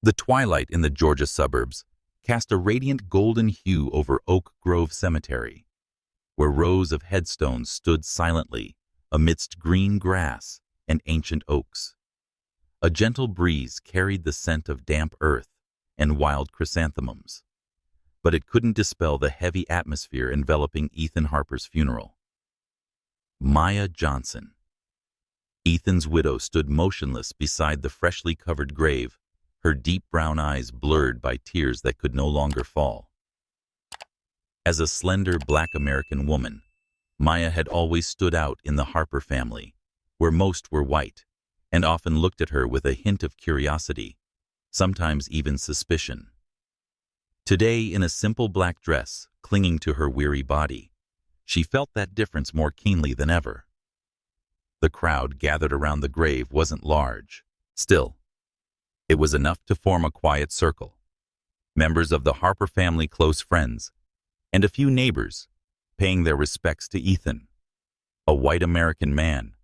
The twilight in the Georgia suburbs cast a radiant golden hue over Oak Grove Cemetery, where rows of headstones stood silently amidst green grass and ancient oaks. A gentle breeze carried the scent of damp earth and wild chrysanthemums, but it couldn't dispel the heavy atmosphere enveloping Ethan Harper's funeral. Maya Johnson. Ethan's widow stood motionless beside the freshly covered grave, her deep brown eyes blurred by tears that could no longer fall. As a slender Black American woman, Maya had always stood out in the Harper family, where most were white, and often looked at her with a hint of curiosity, sometimes even suspicion. Today, in a simple black dress, clinging to her weary body, she felt that difference more keenly than ever. The crowd gathered around the grave wasn't large. Still, it was enough to form a quiet circle. Members of the Harper family, close friends, and a few neighbors paying their respects to Ethan, a white American man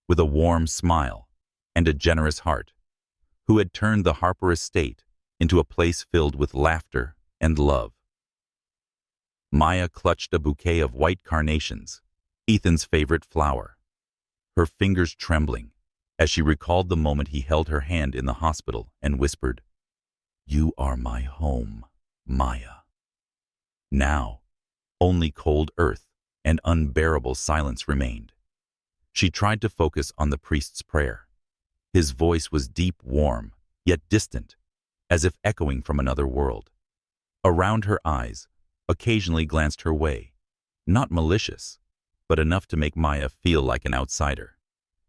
with a warm smile and a generous heart, who had turned the Harper estate into a place filled with laughter and love. Maya clutched a bouquet of white carnations, Ethan's favorite flower, her fingers trembling as she recalled the moment he held her hand in the hospital and whispered, "You are my home, Maya." Now, only cold earth and unbearable silence remained. She tried to focus on the priest's prayer. His voice was deep, warm, yet distant, as if echoing from another world. Around her eyes, occasionally glanced her way, not malicious, but enough to make Maya feel like an outsider.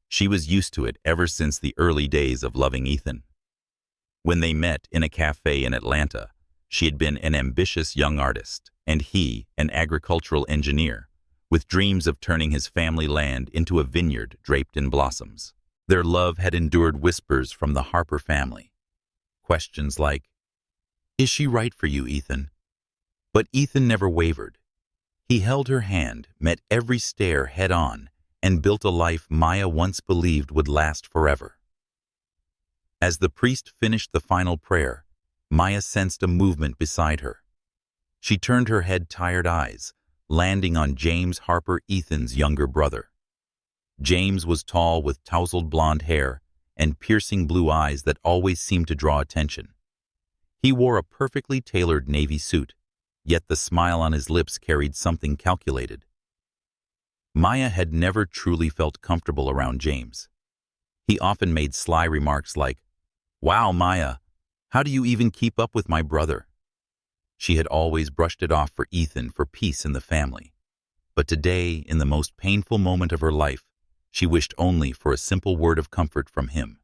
She was used to it ever since the early days of loving Ethan. When they met in a cafe in Atlanta, she had been an ambitious young artist, and he an agricultural engineer, with dreams of turning his family land into a vineyard draped in blossoms. Their love had endured whispers from the Harper family. Questions like, "Is she right for you, Ethan?" But Ethan never wavered. He held her hand, met every stare head-on, and built a life Maya once believed would last forever. As the priest finished the final prayer, Maya sensed a movement beside her. She turned her head, tired eyes landing on James Harper, Ethan's younger brother. James was tall with tousled blonde hair and piercing blue eyes that always seemed to draw attention. He wore a perfectly tailored navy suit, yet the smile on his lips carried something calculated. Maya had never truly felt comfortable around James. He often made sly remarks like, "Wow, Maya, how do you even keep up with my brother?" She had always brushed it off for Ethan for peace in the family. But today, in the most painful moment of her life, she wished only for a simple word of comfort from him.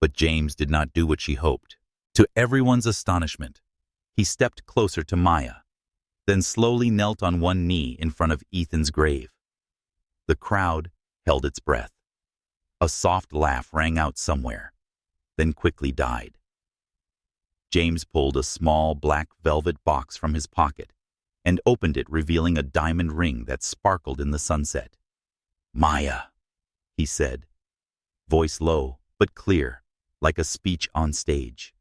But James did not do what she hoped. To everyone's astonishment, he stepped closer to Maya, then slowly knelt on one knee in front of Ethan's grave. The crowd held its breath. A soft laugh rang out somewhere, then quickly died. James pulled a small black velvet box from his pocket and opened it, revealing a diamond ring that sparkled in the sunset. "Maya," he said, voice low but clear, like a speech on stage.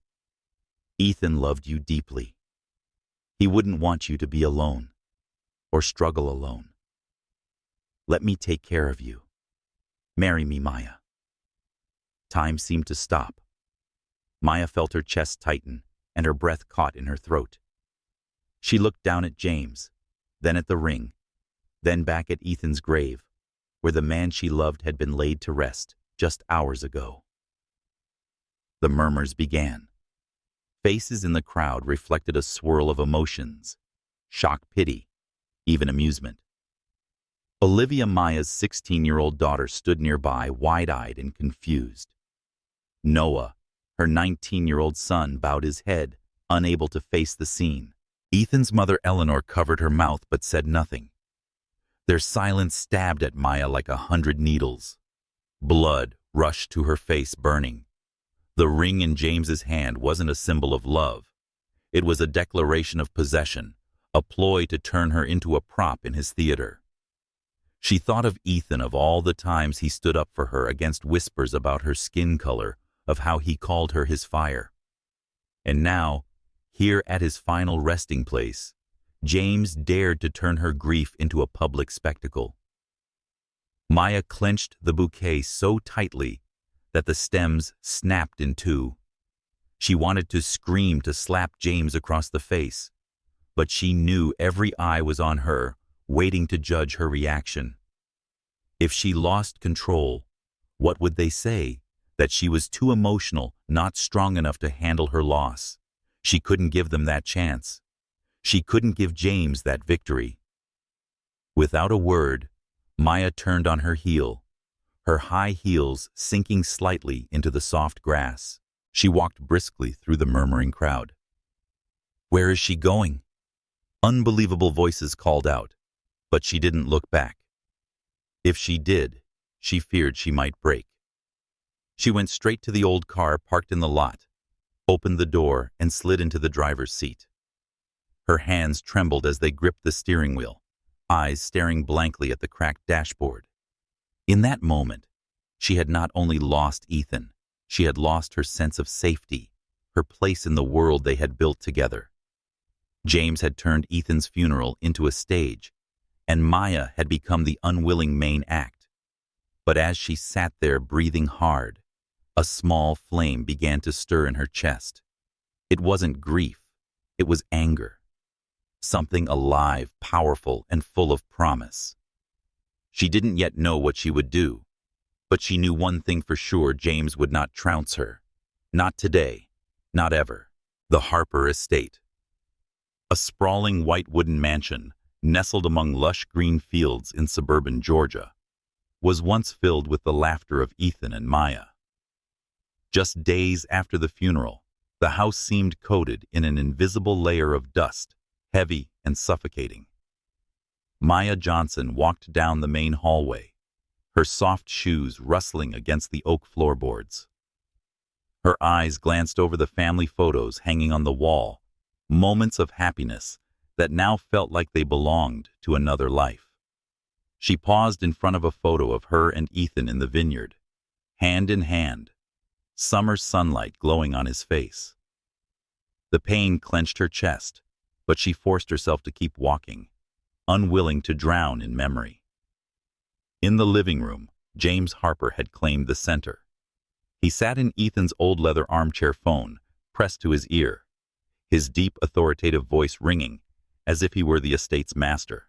"Ethan loved you deeply. He wouldn't want you to be alone or struggle alone. Let me take care of you. Marry me, Maya." Time seemed to stop. Maya felt her chest tighten and her breath caught in her throat. She looked down at James, then at the ring, then back at Ethan's grave, where the man she loved had been laid to rest just hours ago. The murmurs began. Faces in the crowd reflected a swirl of emotions: shock, pity, even amusement. Olivia, Maya's 16-year-old daughter, stood nearby, wide-eyed and confused. Noah, her 19-year-old son, bowed his head, unable to face the scene. Ethan's mother, Eleanor, covered her mouth but said nothing. Their silence stabbed at Maya like 100 needles. Blood rushed to her face, burning. The ring in James's hand wasn't a symbol of love. It was a declaration of possession, a ploy to turn her into a prop in his theater. She thought of Ethan, of all the times he stood up for her against whispers about her skin color, of how he called her his fire. And now, here at his final resting place, James dared to turn her grief into a public spectacle. Maya clenched the bouquet so tightly that the stems snapped in two. She wanted to scream to slap James across the face, but she knew every eye was on her, waiting to judge her reaction. If she lost control, what would they say? That she was too emotional, not strong enough to handle her loss. She couldn't give them that chance. She couldn't give James that victory. Without a word, Maya turned on her heel, her high heels sinking slightly into the soft grass. She walked briskly through the murmuring crowd. Where is she going? Unbelievable voices called out, but she didn't look back. If she did, she feared she might break. She went straight to the old car parked in the lot, opened the door, and slid into the driver's seat. Her hands trembled as they gripped the steering wheel, eyes staring blankly at the cracked dashboard. In that moment, she had not only lost Ethan, she had lost her sense of safety, her place in the world they had built together. James had turned Ethan's funeral into a stage, and Maya had become the unwilling main act. But as she sat there breathing hard, a small flame began to stir in her chest. It wasn't grief, it was anger. Something alive, powerful, and full of promise. She didn't yet know what she would do, but she knew one thing for sure: James would not trounce her. Not today, not ever. The Harper estate. A sprawling white wooden mansion, nestled among lush green fields in suburban Georgia, was once filled with the laughter of Ethan and Maya. Just days after the funeral, the house seemed coated in an invisible layer of dust, heavy and suffocating. Maya Johnson walked down the main hallway, her soft shoes rustling against the oak floorboards. Her eyes glanced over the family photos hanging on the wall, moments of happiness that now felt like they belonged to another life. She paused in front of a photo of her and Ethan in the vineyard, hand in hand, summer sunlight glowing on his face. The pain clenched her chest, but she forced herself to keep walking, unwilling to drown in memory. In the living room, James Harper had claimed the center. He sat in Ethan's old leather armchair phone, pressed to his ear, his deep, authoritative voice ringing as if he were the estate's master.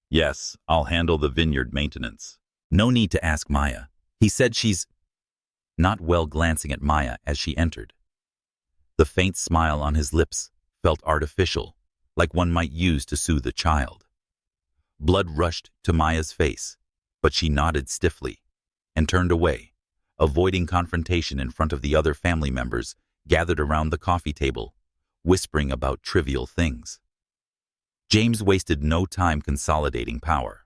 Yes, I'll handle the vineyard maintenance. No need to ask Maya. He said she's not well, glancing at Maya as she entered. The faint smile on his lips felt artificial, like one might use to soothe a child. Blood rushed to Maya's face, but she nodded stiffly and turned away, avoiding confrontation in front of the other family members gathered around the coffee table, whispering about trivial things. James wasted no time consolidating power.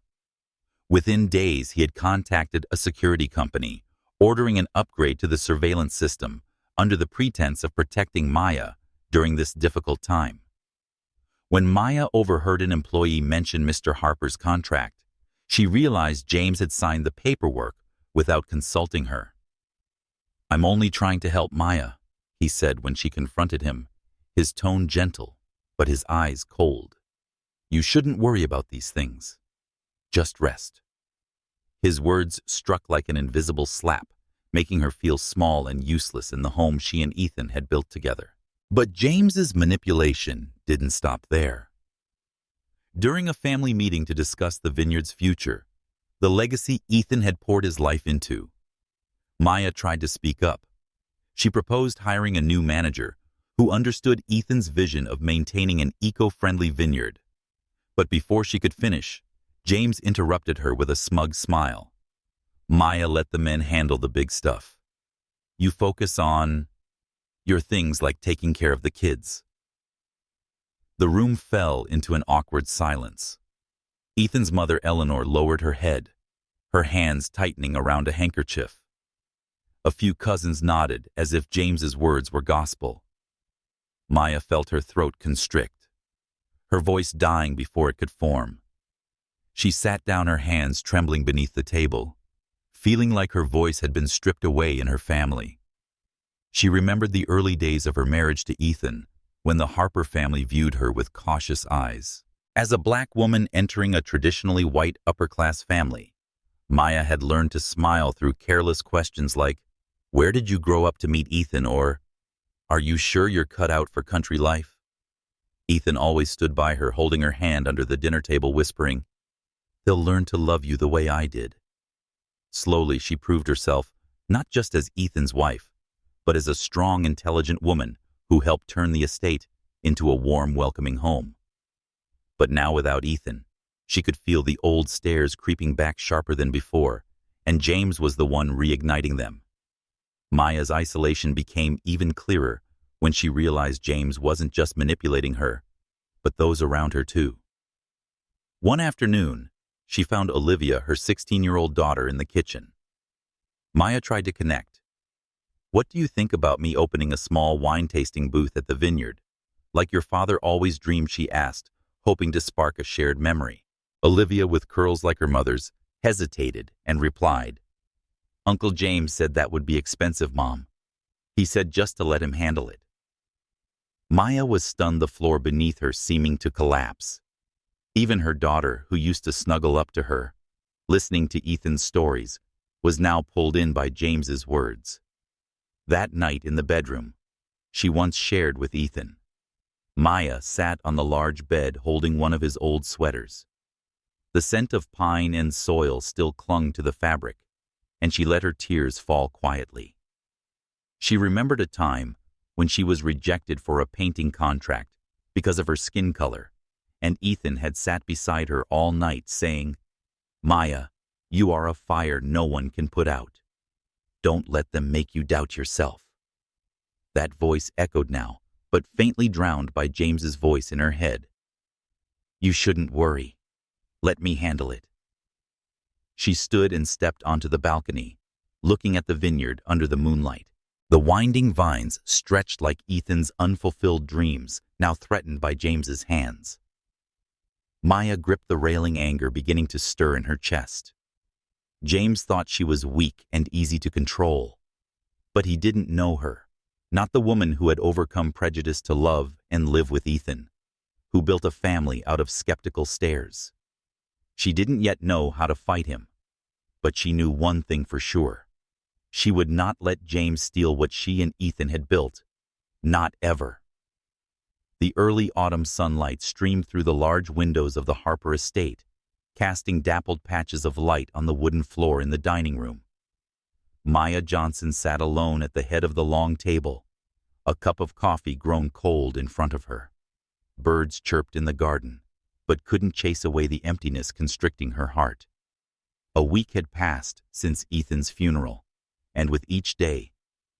Within days, he had contacted a security company, ordering an upgrade to the surveillance system under the pretense of protecting Maya during this difficult time. When Maya overheard an employee mention Mr. Harper's contract, she realized James had signed the paperwork without consulting her. "I'm only trying to help Maya," he said when she confronted him, his tone gentle, but his eyes cold. "You shouldn't worry about these things. Just rest." His words struck like an invisible slap, making her feel small and useless in the home she and Ethan had built together. But James's manipulation didn't stop there. During a family meeting to discuss the vineyard's future, the legacy Ethan had poured his life into, Maya tried to speak up. She proposed hiring a new manager who understood Ethan's vision of maintaining an eco-friendly vineyard. But before she could finish, James interrupted her with a smug smile. "Maya, let the men handle the big stuff. You focus on your things like taking care of the kids." The room fell into an awkward silence. Ethan's mother, Eleanor, lowered her head, her hands tightening around a handkerchief. A few cousins nodded as if James's words were gospel. Maya felt her throat constrict, her voice dying before it could form. She sat down, her hands trembling beneath the table, feeling like her voice had been stripped away in her family. She remembered the early days of her marriage to Ethan, when the Harper family viewed her with cautious eyes. As a black woman entering a traditionally white upper-class family, Maya had learned to smile through careless questions like, "Where did you grow up to meet Ethan?" or, "Are you sure you're cut out for country life?" Ethan always stood by her, holding her hand under the dinner table, whispering, "They'll learn to love you the way I did." Slowly, she proved herself not just as Ethan's wife, but as a strong, intelligent woman who helped turn the estate into a warm, welcoming home. But now without Ethan, she could feel the old stares creeping back sharper than before, and James was the one reigniting them. Maya's isolation became even clearer when she realized James wasn't just manipulating her, but those around her too. One afternoon, she found Olivia, her 16-year-old daughter, in the kitchen. Maya tried to connect. "What do you think about me opening a small wine-tasting booth at the vineyard? Like your father always dreamed," she asked, hoping to spark a shared memory. Olivia, with curls like her mother's, hesitated and replied, "Uncle James said that would be expensive, Mom. He said just to let him handle it." Maya was stunned, the floor beneath her seeming to collapse. Even her daughter, who used to snuggle up to her, listening to Ethan's stories, was now pulled in by James's words. That night in the bedroom she once shared with Ethan, Maya sat on the large bed holding one of his old sweaters. The scent of pine and soil still clung to the fabric, and she let her tears fall quietly. She remembered a time when she was rejected for a painting contract because of her skin color, and Ethan had sat beside her all night saying, "Maya, you are a fire no one can put out. Don't let them make you doubt yourself." That voice echoed now, but faintly drowned by James's voice in her head. "You shouldn't worry. Let me handle it." She stood and stepped onto the balcony, looking at the vineyard under the moonlight. The winding vines stretched like Ethan's unfulfilled dreams, now threatened by James's hands. Maya gripped the railing, anger beginning to stir in her chest. James thought she was weak and easy to control, but he didn't know her, not the woman who had overcome prejudice to love and live with Ethan, who built a family out of skeptical stares. She didn't yet know how to fight him, but she knew one thing for sure. She would not let James steal what she and Ethan had built. Not ever. The early autumn sunlight streamed through the large windows of the Harper estate, casting dappled patches of light on the wooden floor in the dining room. Maya Johnson sat alone at the head of the long table, a cup of coffee grown cold in front of her. Birds chirped in the garden, but couldn't chase away the emptiness constricting her heart. A week had passed since Ethan's funeral, and with each day,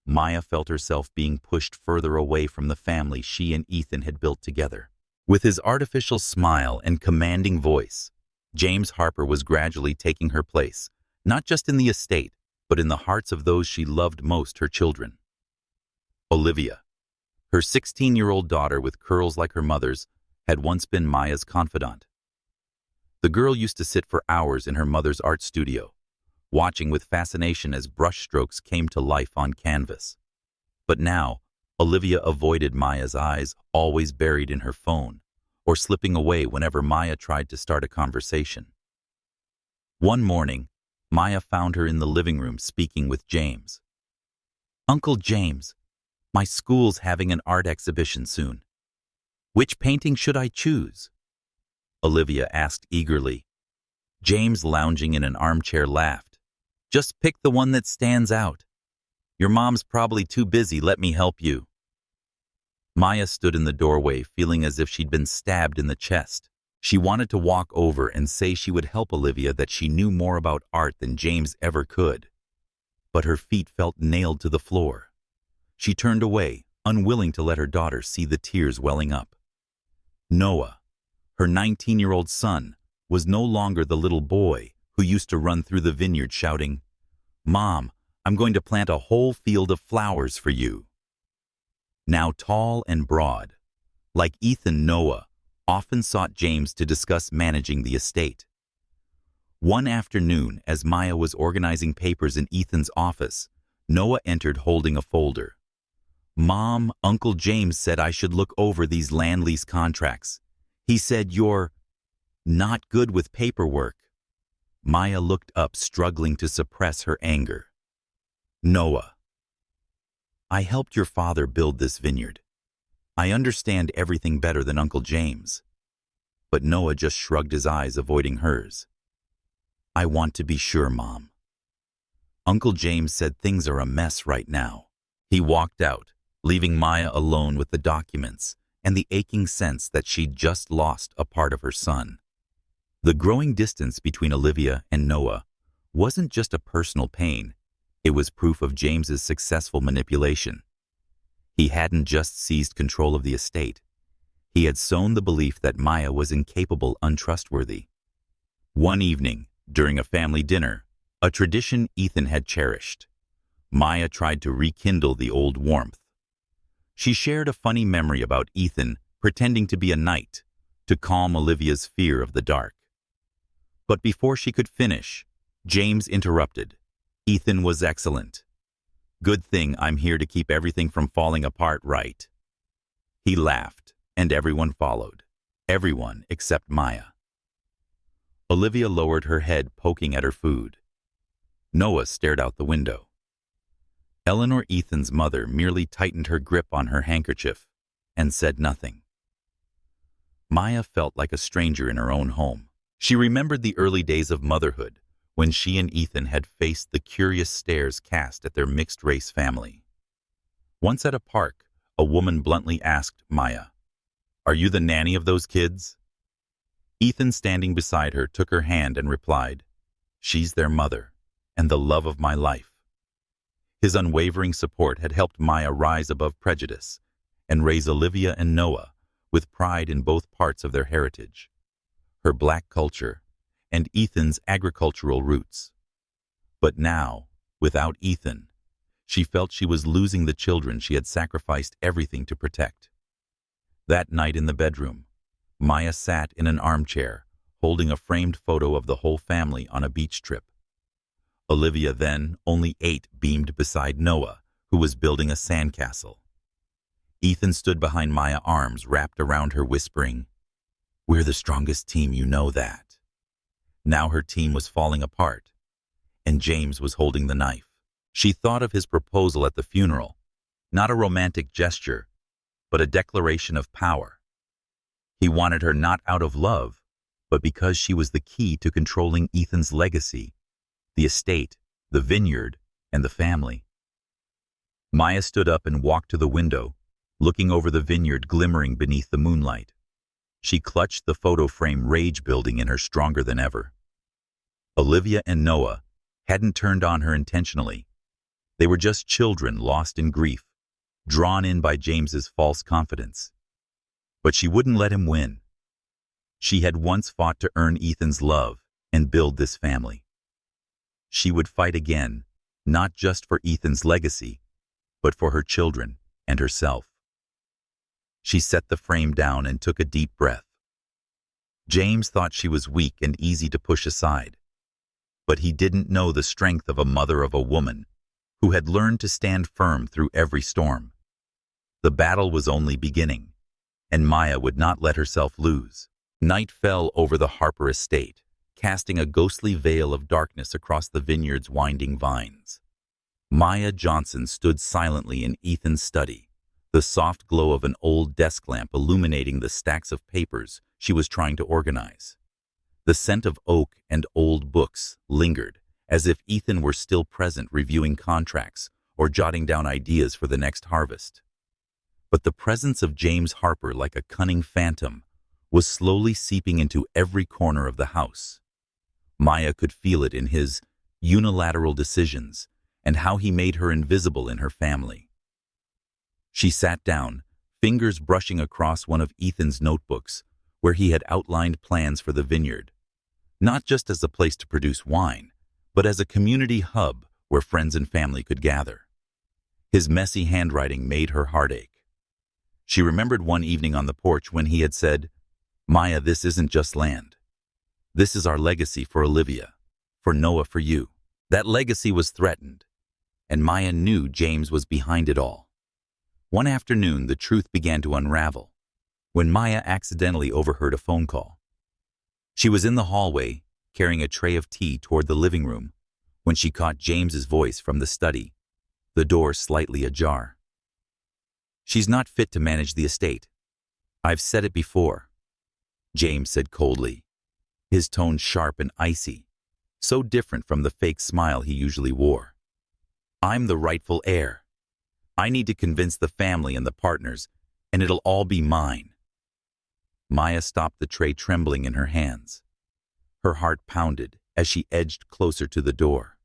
Maya felt herself being pushed further away from the family she and Ethan had built together. With his artificial smile and commanding voice, James Harper was gradually taking her place, not just in the estate, but in the hearts of those she loved most, her children. Olivia, her 16-year-old daughter with curls like her mother's, had once been Maya's confidant. The girl used to sit for hours in her mother's art studio, watching with fascination as brushstrokes came to life on canvas. But now, Olivia avoided Maya's eyes, always buried in her phone, or slipping away whenever Maya tried to start a conversation. One morning, Maya found her in the living room speaking with James. "Uncle James, my school's having an art exhibition soon. Which painting should I choose?" Olivia asked eagerly. James, lounging in an armchair, laughed. "Just pick the one that stands out. Your mom's probably too busy. Let me help you." Maya stood in the doorway, feeling as if she'd been stabbed in the chest. She wanted to walk over and say she would help Olivia, that she knew more about art than James ever could. But her feet felt nailed to the floor. She turned away, unwilling to let her daughter see the tears welling up. Noah, her 19-year-old son, was no longer the little boy who used to run through the vineyard shouting, "Mom, I'm going to plant a whole field of flowers for you." Now tall and broad, like Ethan, Noah often sought James to discuss managing the estate. One afternoon, as Maya was organizing papers in Ethan's office, Noah entered holding a folder. "Mom, Uncle James said I should look over these land lease contracts. He said you're not good with paperwork." Maya looked up, struggling to suppress her anger. "Noah, I helped your father build this vineyard. I understand everything better than Uncle James." But Noah just shrugged his eyes, avoiding hers. "I want to be sure, Mom. Uncle James said things are a mess right now." He walked out, leaving Maya alone with the documents and the aching sense that she'd just lost a part of her son. The growing distance between Olivia and Noah wasn't just a personal pain, it was proof of James's successful manipulation. He hadn't just seized control of the estate, he had sown the belief that Maya was incapable, untrustworthy. One evening, during a family dinner, a tradition Ethan had cherished, Maya tried to rekindle the old warmth. She shared a funny memory about Ethan pretending to be a knight to calm Olivia's fear of the dark. But before she could finish, James interrupted. "Ethan was excellent. Good thing I'm here to keep everything from falling apart, right?" He laughed, and everyone followed. Everyone except Maya. Olivia lowered her head, poking at her food. Noah stared out the window. Eleanor, Ethan's mother, merely tightened her grip on her handkerchief and said nothing. Maya felt like a stranger in her own home. She remembered the early days of motherhood, when she and Ethan had faced the curious stares cast at their mixed-race family. Once at a park, a woman bluntly asked Maya, "Are you the nanny of those kids?" Ethan, standing beside her, took her hand and replied, "She's their mother, and the love of my life." His unwavering support had helped Maya rise above prejudice and raise Olivia and Noah with pride in both parts of their heritage, her black culture and Ethan's agricultural roots. But now, without Ethan, she felt she was losing the children she had sacrificed everything to protect. That night in the bedroom, Maya sat in an armchair, holding a framed photo of the whole family on a beach trip. Olivia, then only 8, beamed beside Noah, who was building a sandcastle. Ethan stood behind Maya, arms wrapped around her, whispering, "We're the strongest team, you know that." Now her team was falling apart, and James was holding the knife. She thought of his proposal at the funeral, not a romantic gesture, but a declaration of power. He wanted her not out of love, but because she was the key to controlling Ethan's legacy, the estate, the vineyard, and the family. Maya stood up and walked to the window, looking over the vineyard glimmering beneath the moonlight. She clutched the photo frame, rage building in her stronger than ever. Olivia and Noah hadn't turned on her intentionally. They were just children lost in grief, drawn in by James's false confidence. But she wouldn't let him win. She had once fought to earn Ethan's love and build this family. She would fight again, not just for Ethan's legacy, but for her children and herself. She set the frame down and took a deep breath. James thought she was weak and easy to push aside, but he didn't know the strength of a mother of a woman who had learned to stand firm through every storm. The battle was only beginning, and Maya would not let herself lose. Night fell over the Harper estate, casting a ghostly veil of darkness across the vineyard's winding vines. Maya Johnson stood silently in Ethan's study, the soft glow of an old desk lamp illuminating the stacks of papers she was trying to organize. The scent of oak and old books lingered, as if Ethan were still present, reviewing contracts or jotting down ideas for the next harvest. But the presence of James Harper, like a cunning phantom, was slowly seeping into every corner of the house. Maya could feel it in his unilateral decisions and how he made her invisible in her family. She sat down, fingers brushing across one of Ethan's notebooks where he had outlined plans for the vineyard, not just as a place to produce wine, but as a community hub where friends and family could gather. His messy handwriting made her heart ache. She remembered one evening on the porch when he had said, "Maya, this isn't just land. This is our legacy for Olivia, for Noah, for you." That legacy was threatened, and Maya knew James was behind it all. One afternoon, the truth began to unravel when Maya accidentally overheard a phone call. She was in the hallway, carrying a tray of tea toward the living room, when she caught James's voice from the study, the door slightly ajar. "She's not fit to manage the estate. I've said it before," James said coldly, his tone sharp and icy, so different from the fake smile he usually wore. "I'm the rightful heir. I need to convince the family and the partners, and it'll all be mine." Maya stopped the tray, trembling in her hands. Her heart pounded as she edged closer to the door.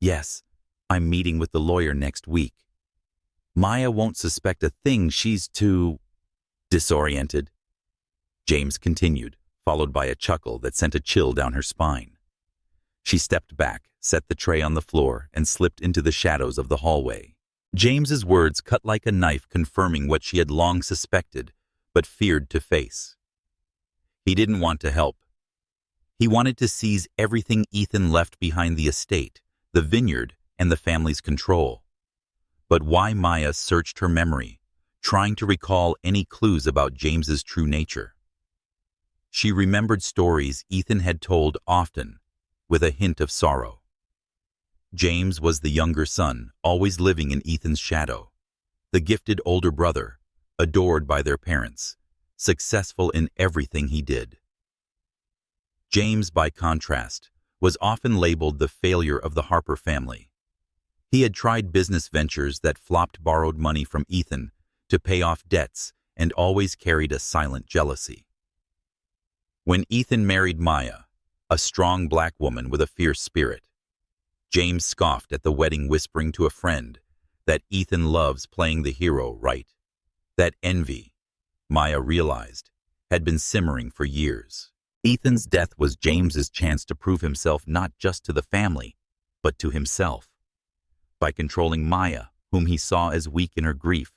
"Yes, I'm meeting with the lawyer next week. Maya won't suspect a thing. She's too disoriented," James continued, followed by a chuckle that sent a chill down her spine. She stepped back, set the tray on the floor, and slipped into the shadows of the hallway. James's words cut like a knife, confirming what she had long suspected, but feared to face. He didn't want to help. He wanted to seize everything Ethan left behind: the estate, the vineyard, and the family's control. But why? Maya searched her memory, trying to recall any clues about James's true nature. She remembered stories Ethan had told often, with a hint of sorrow. James was the younger son, always living in Ethan's shadow, the gifted older brother, adored by their parents, successful in everything he did. James, by contrast, was often labeled the failure of the Harper family. He had tried business ventures that flopped, borrowed money from Ethan to pay off debts, and always carried a silent jealousy. When Ethan married Maya, a strong black woman with a fierce spirit, James scoffed at the wedding, whispering to a friend that Ethan loves playing the hero, right? That envy, Maya realized, had been simmering for years. Ethan's death was James's chance to prove himself not just to the family, but to himself. By controlling Maya, whom he saw as weak in her grief,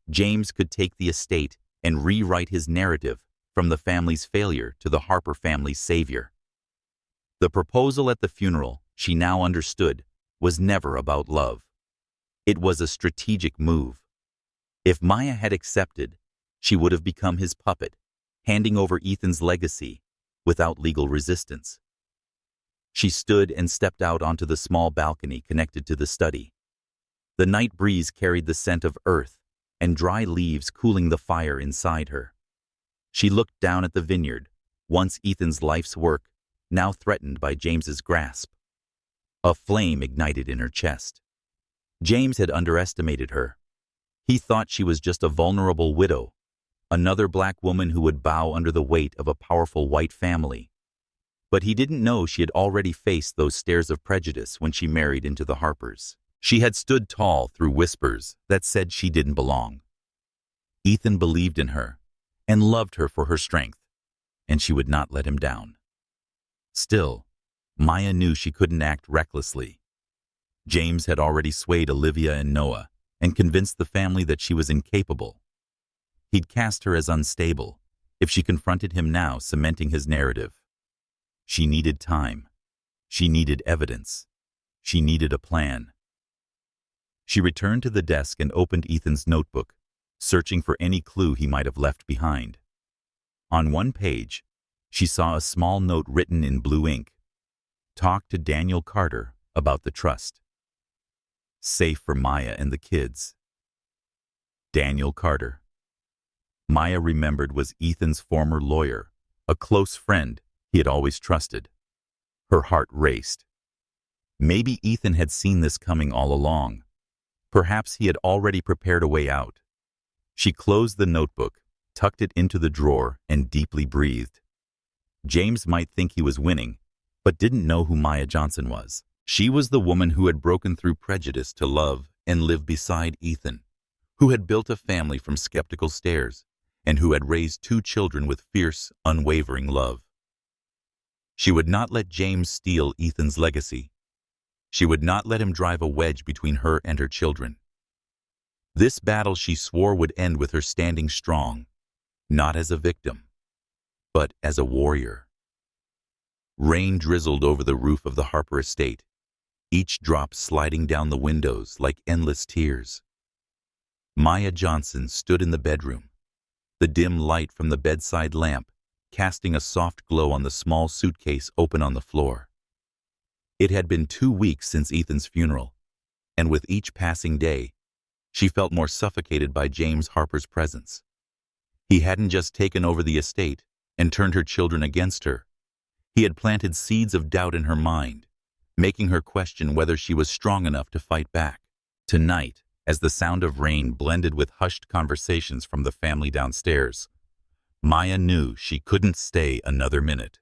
James could take the estate and rewrite his narrative from the family's failure to the Harper family's savior. The proposal at the funeral, she now understood, was never about love. It was a strategic move. If Maya had accepted, she would have become his puppet, handing over Ethan's legacy without legal resistance. She stood and stepped out onto the small balcony connected to the study. The night breeze carried the scent of earth and dry leaves, cooling the fire inside her. She looked down at the vineyard, once Ethan's life's work, now threatened by James's grasp. A flame ignited in her chest. James had underestimated her. He thought she was just a vulnerable widow, another black woman who would bow under the weight of a powerful white family. But he didn't know she had already faced those stares of prejudice when she married into the Harpers. She had stood tall through whispers that said she didn't belong. Ethan believed in her and loved her for her strength, and she would not let him down. Still, Maya knew she couldn't act recklessly. James had already swayed Olivia and Noah and convinced the family that she was incapable. He'd cast her as unstable if she confronted him now, cementing his narrative. She needed time. She needed evidence. She needed a plan. She returned to the desk and opened Ethan's notebook, searching for any clue he might have left behind. On one page, she saw a small note written in blue ink. "Talk to Daniel Carter about the trust. Safe for Maya and the kids." Daniel Carter. Maya remembered was Ethan's former lawyer, a close friend he had always trusted. Her heart raced. Maybe Ethan had seen this coming all along. Perhaps he had already prepared a way out. She closed the notebook, tucked it into the drawer, and deeply breathed. James might think he was winning, but didn't know who Maya Johnson was. She was the woman who had broken through prejudice to love and live beside Ethan, who had built a family from skeptical stares, and who had raised 2 children with fierce, unwavering love. She would not let James steal Ethan's legacy. She would not let him drive a wedge between her and her children. This battle, she swore, would end with her standing strong, not as a victim, but as a warrior. Rain drizzled over the roof of the Harper estate, each drop sliding down the windows like endless tears. Maya Johnson stood in the bedroom, the dim light from the bedside lamp casting a soft glow on the small suitcase open on the floor. It had been 2 weeks since Ethan's funeral, and with each passing day, she felt more suffocated by James Harper's presence. He hadn't just taken over the estate and turned her children against her. He had planted seeds of doubt in her mind, making her question whether she was strong enough to fight back. Tonight, as the sound of rain blended with hushed conversations from the family downstairs, Maya knew she couldn't stay another minute.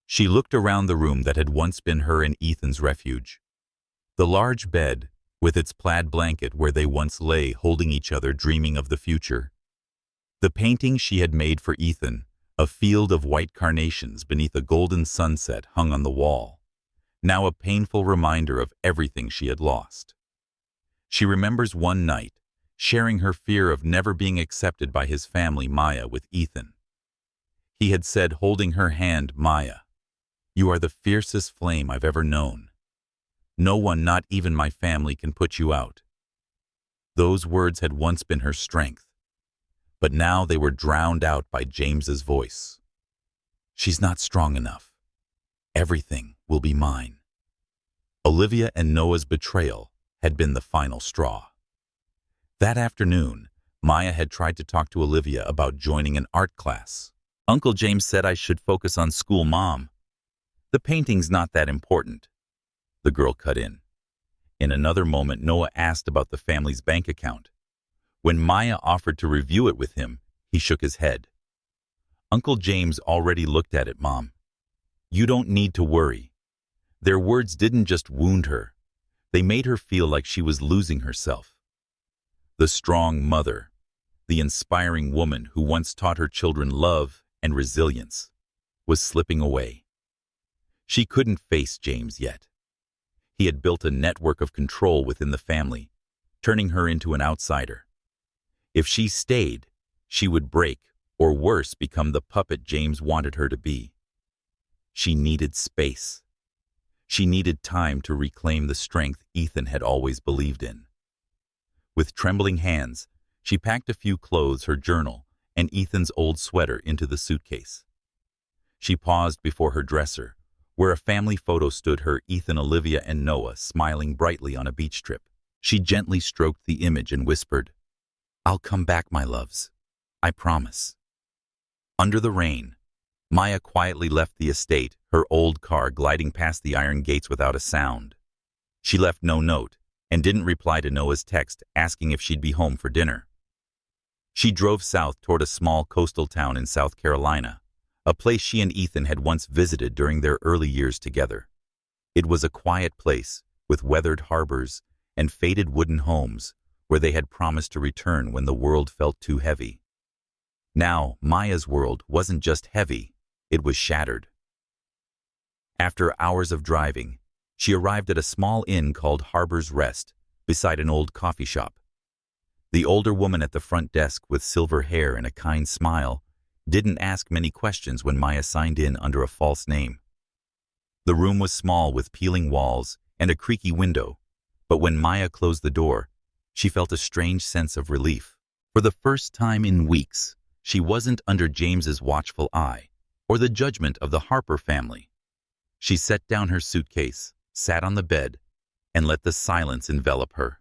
She looked around the room that had once been her and Ethan's refuge. The large bed, with its plaid blanket where they once lay holding each other dreaming of the future. The painting she had made for Ethan, a field of white carnations beneath a golden sunset hung on the wall, now a painful reminder of everything she had lost. She remembers one night, sharing her fear of never being accepted by his family, Maya, with Ethan. He had said, holding her hand, "Maya, you are the fiercest flame I've ever known. No one, not even my family, can put you out." Those words had once been her strength, but now they were drowned out by James's voice. "She's not strong enough. Everything will be mine." Olivia and Noah's betrayal had been the final straw. That afternoon, Maya had tried to talk to Olivia about joining an art class. "Uncle James said I should focus on school, Mom. The painting's not that important," the girl cut in. In another moment, Noah asked about the family's bank account. When Maya offered to review it with him, he shook his head. "Uncle James already looked at it, Mom. You don't need to worry." Their words didn't just wound her. They made her feel like she was losing herself. The strong mother, the inspiring woman who once taught her children love and resilience, was slipping away. She couldn't face James yet. He had built a network of control within the family, turning her into an outsider. If she stayed, she would break, or worse, become the puppet James wanted her to be. She needed space. She needed time to reclaim the strength Ethan had always believed in. With trembling hands, she packed a few clothes, her journal, and Ethan's old sweater into the suitcase. She paused before her dresser, where a family photo stood, her, Ethan, Olivia, and Noah smiling brightly on a beach trip. She gently stroked the image and whispered, "I'll come back, my loves. I promise." Under the rain, Maya quietly left the estate, her old car gliding past the iron gates without a sound. She left no note and didn't reply to Noah's text asking if she'd be home for dinner. She drove south toward a small coastal town in South Carolina, a place she and Ethan had once visited during their early years together. It was a quiet place with weathered harbors and faded wooden homes where they had promised to return when the world felt too heavy. Now, Maya's world wasn't just heavy, it was shattered. After hours of driving, she arrived at a small inn called Harbor's Rest, beside an old coffee shop. The older woman at the front desk, with silver hair and a kind smile, didn't ask many questions when Maya signed in under a false name. The room was small, with peeling walls and a creaky window, but when Maya closed the door, she felt a strange sense of relief. For the first time in weeks, she wasn't under James's watchful eye or the judgment of the Harper family. She set down her suitcase, sat on the bed, and let the silence envelop her.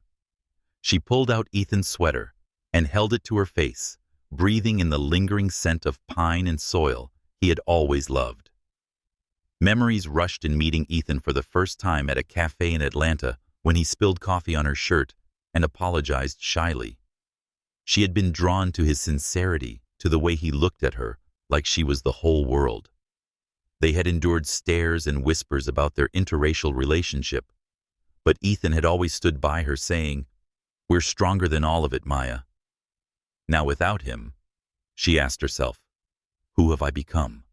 She pulled out Ethan's sweater and held it to her face, breathing in the lingering scent of pine and soil he had always loved. Memories rushed in meeting Ethan for the first time at a cafe in Atlanta when he spilled coffee on her shirt and apologized shyly. She had been drawn to his sincerity, to the way he looked at her like she was the whole world. They had endured stares and whispers about their interracial relationship, but Ethan had always stood by her saying, "We're stronger than all of it, Maya." Now without him, she asked herself, who have I become?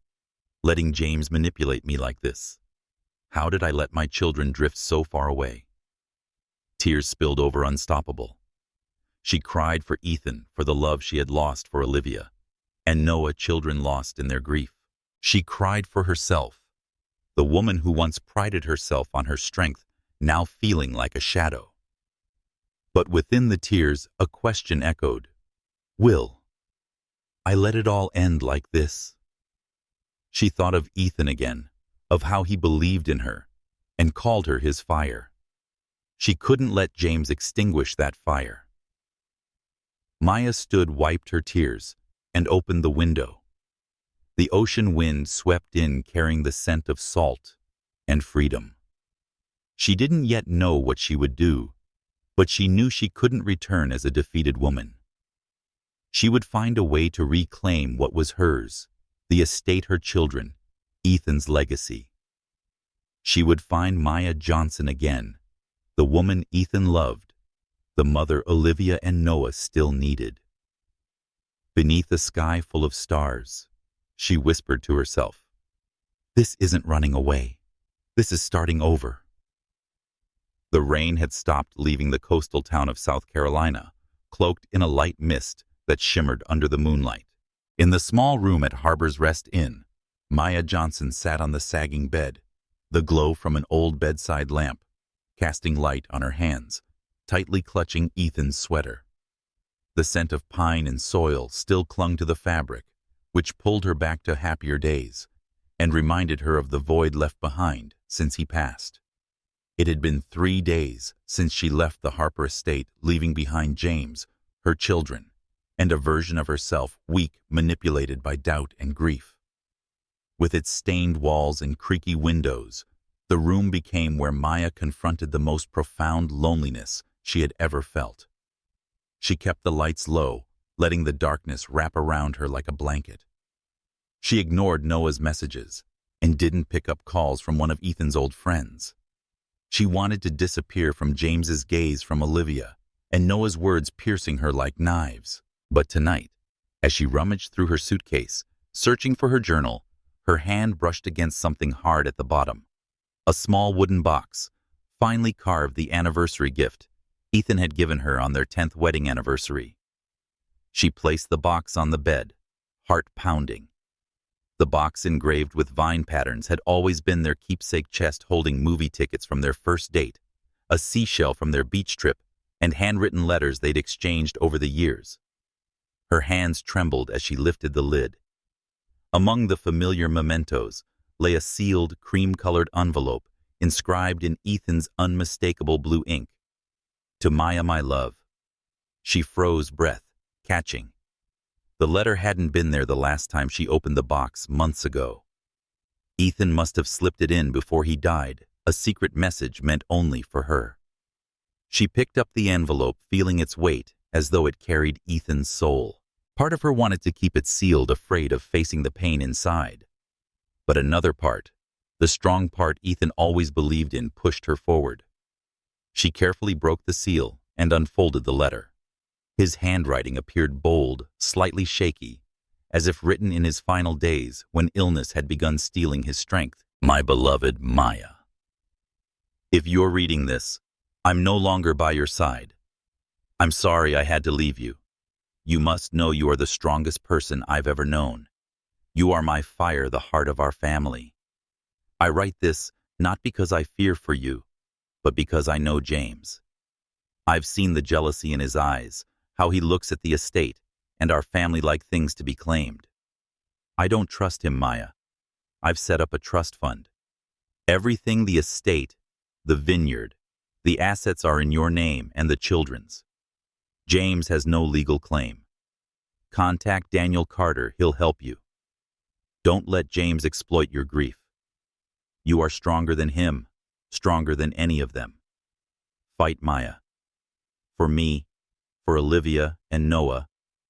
Letting James manipulate me like this? How did I let my children drift so far away? Tears spilled over, unstoppable. She cried for Ethan, for the love she had lost for Olivia, and Noah, children lost in their grief. She cried for herself, the woman who once prided herself on her strength, now feeling like a shadow. But within the tears, a question echoed. Will I let it all end like this? She thought of Ethan again, of how he believed in her, and called her his fire. She couldn't let James extinguish that fire. Maya wiped her tears, and opened the window. The ocean wind swept in carrying the scent of salt and freedom. She didn't yet know what she would do, but she knew she couldn't return as a defeated woman. She would find a way to reclaim what was hers, the estate, her children, Ethan's legacy. She would find Maya Johnson again, the woman Ethan loved, the mother Olivia and Noah still needed. Beneath a sky full of stars, she whispered to herself, "This isn't running away. This is starting over." The rain had stopped leaving the coastal town of South Carolina, cloaked in a light mist that shimmered under the moonlight. In the small room at Harbor's Rest Inn, Maya Johnson sat on the sagging bed, the glow from an old bedside lamp casting light on her hands, tightly clutching Ethan's sweater. The scent of pine and soil still clung to the fabric, which pulled her back to happier days and reminded her of the void left behind since he passed. It had been 3 days since she left the Harper estate, leaving behind James, her children, and a version of herself weak, manipulated by doubt and grief. With its stained walls and creaky windows, the room became where Maya confronted the most profound loneliness she had ever felt. She kept the lights low, letting the darkness wrap around her like a blanket. She ignored Noah's messages and didn't pick up calls from one of Ethan's old friends. She wanted to disappear from James's gaze, from Olivia, and Noah's words piercing her like knives. But tonight, as she rummaged through her suitcase, searching for her journal, her hand brushed against something hard at the bottom. A small wooden box, finely carved, the anniversary gift Ethan had given her on their 10th wedding anniversary. She placed the box on the bed, heart pounding. The box, engraved with vine patterns, had always been their keepsake chest, holding movie tickets from their first date, a seashell from their beach trip, and handwritten letters they'd exchanged over the years. Her hands trembled as she lifted the lid. Among the familiar mementos lay a sealed, cream-colored envelope inscribed in Ethan's unmistakable blue ink. "To Maya, my love." She froze, breath catching. The letter hadn't been there the last time she opened the box, months ago. Ethan must have slipped it in before he died, a secret message meant only for her. She picked up the envelope, feeling its weight as though it carried Ethan's soul. Part of her wanted to keep it sealed, afraid of facing the pain inside. But another part, the strong part Ethan always believed in, pushed her forward. She carefully broke the seal and unfolded the letter. His handwriting appeared bold, slightly shaky, as if written in his final days when illness had begun stealing his strength. "My beloved Maya, if you're reading this, I'm no longer by your side. I'm sorry I had to leave you. You must know you are the strongest person I've ever known. You are my fire, the heart of our family. I write this not because I fear for you, but because I know James. I've seen the jealousy in his eyes, how he looks at the estate and our family like things to be claimed. I don't trust him, Maya. I've set up a trust fund. Everything, the estate, the vineyard, the assets are in your name and the children's. James has no legal claim. Contact Daniel Carter, he'll help you. Don't let James exploit your grief. You are stronger than him, stronger than any of them. Fight, Maya. For me, for Olivia and Noah,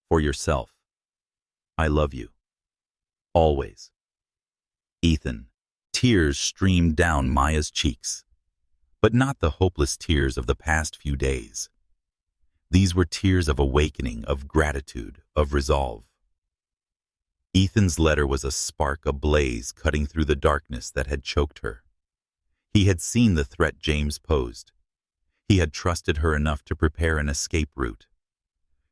for yourself. I love you. Always." Ethan. Tears streamed down Maya's cheeks, but not the hopeless tears of the past few days. These were tears of awakening, of gratitude, of resolve. Ethan's letter was a spark ablaze, cutting through the darkness that had choked her. He had seen the threat James posed. He had trusted her enough to prepare an escape route.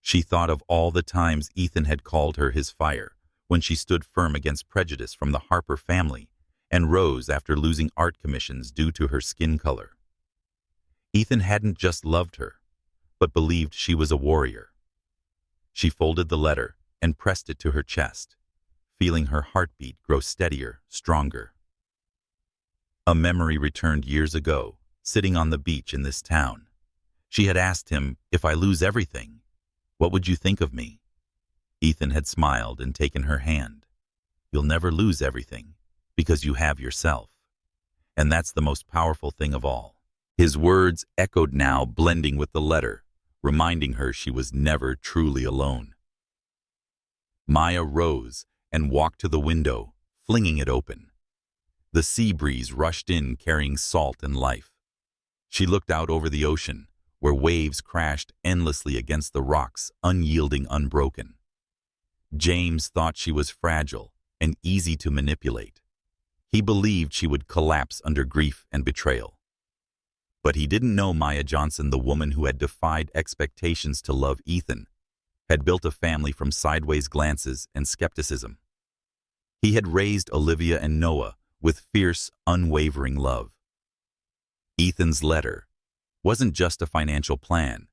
She thought of all the times Ethan had called her his fire, when she stood firm against prejudice from the Harper family and rose after losing art commissions due to her skin color. Ethan hadn't just loved her, but believed she was a warrior. She folded the letter and pressed it to her chest, feeling her heartbeat grow steadier, stronger. A memory returned years ago, sitting on the beach in this town. She had asked him, "If I lose everything, what would you think of me?" Ethan had smiled and taken her hand. "You'll never lose everything, because you have yourself. And that's the most powerful thing of all." His words echoed now, blending with the letter, reminding her she was never truly alone. Maya rose and walked to the window, flinging it open. The sea breeze rushed in, carrying salt and life. She looked out over the ocean, where waves crashed endlessly against the rocks, unyielding, unbroken. James thought she was fragile and easy to manipulate. He believed she would collapse under grief and betrayal. But he didn't know Maya Johnson, the woman who had defied expectations to love Ethan, had built a family from sideways glances and skepticism. He had raised Olivia and Noah with fierce, unwavering love. Ethan's letter wasn't just a financial plan.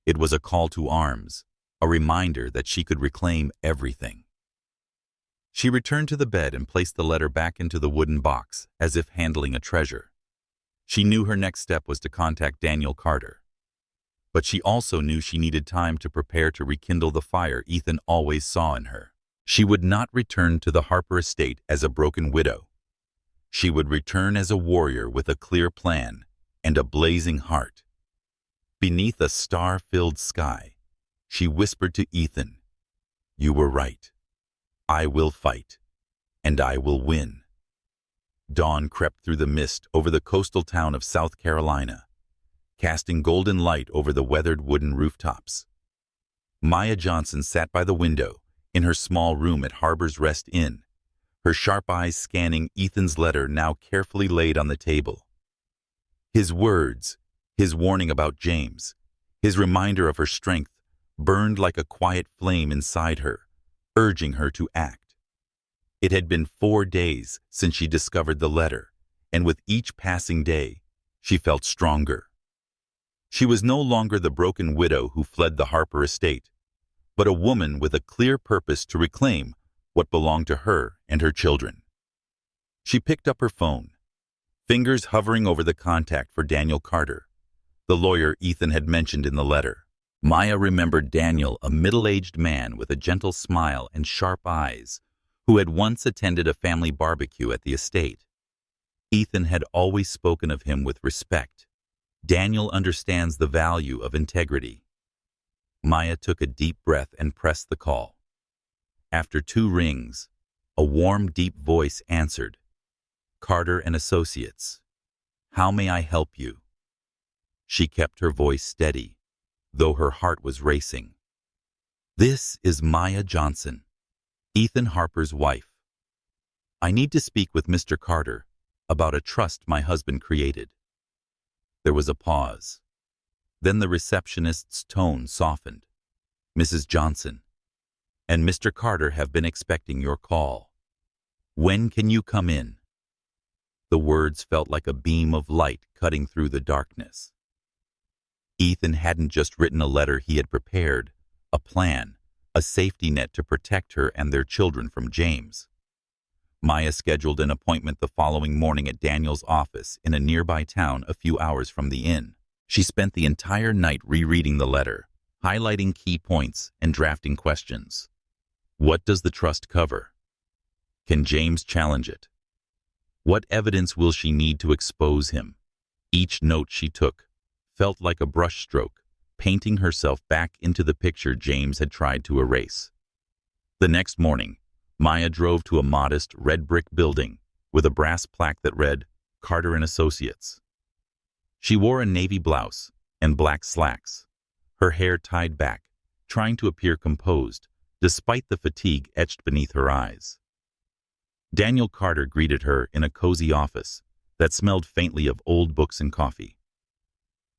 It was a call to arms, a reminder that she could reclaim everything. She returned to the bed and placed the letter back into the wooden box, as if handling a treasure. She knew her next step was to contact Daniel Carter. But she also knew she needed time to prepare to rekindle the fire Ethan always saw in her. She would not return to the Harper estate as a broken widow. She would return as a warrior with a clear plan and a blazing heart. Beneath a star-filled sky, she whispered to Ethan, "You were right. I will fight, and I will win." Dawn crept through the mist over the coastal town of South Carolina, casting golden light over the weathered wooden rooftops. Maya Johnson sat by the window in her small room at Harbor's Rest Inn, her sharp eyes scanning Ethan's letter now carefully laid on the table. His words, his warning about James, his reminder of her strength, burned like a quiet flame inside her, urging her to act. It had been 4 days since she discovered the letter, and with each passing day, she felt stronger. She was no longer the broken widow who fled the Harper estate, but a woman with a clear purpose to reclaim what belonged to her and her children. She picked up her phone, fingers hovering over the contact for Daniel Carter, the lawyer Ethan had mentioned in the letter. Maya remembered Daniel, a middle-aged man with a gentle smile and sharp eyes, who had once attended a family barbecue at the estate. Ethan had always spoken of him with respect. Daniel understands the value of integrity. Maya took a deep breath and pressed the call. After 2 rings, a warm, deep voice answered. "Carter and Associates. How may I help you?" She kept her voice steady, though her heart was racing. "This is Maya Johnson, Ethan Harper's wife. I need to speak with Mr. Carter about a trust my husband created." There was a pause. Then the receptionist's tone softened. "Mrs. Johnson and Mr. Carter have been expecting your call. When can you come in?" The words felt like a beam of light cutting through the darkness. Ethan hadn't just written a letter, he had prepared a plan, a safety net to protect her and their children from James. Maya scheduled an appointment the following morning at Daniel's office in a nearby town a few hours from the inn. She spent the entire night rereading the letter, highlighting key points and drafting questions. What does the trust cover? Can James challenge it? What evidence will she need to expose him? Each note she took felt like a brushstroke, painting herself back into the picture James had tried to erase. The next morning, Maya drove to a modest red brick building with a brass plaque that read, "Carter and Associates." She wore a navy blouse and black slacks, her hair tied back, trying to appear composed, despite the fatigue etched beneath her eyes. Daniel Carter greeted her in a cozy office that smelled faintly of old books and coffee.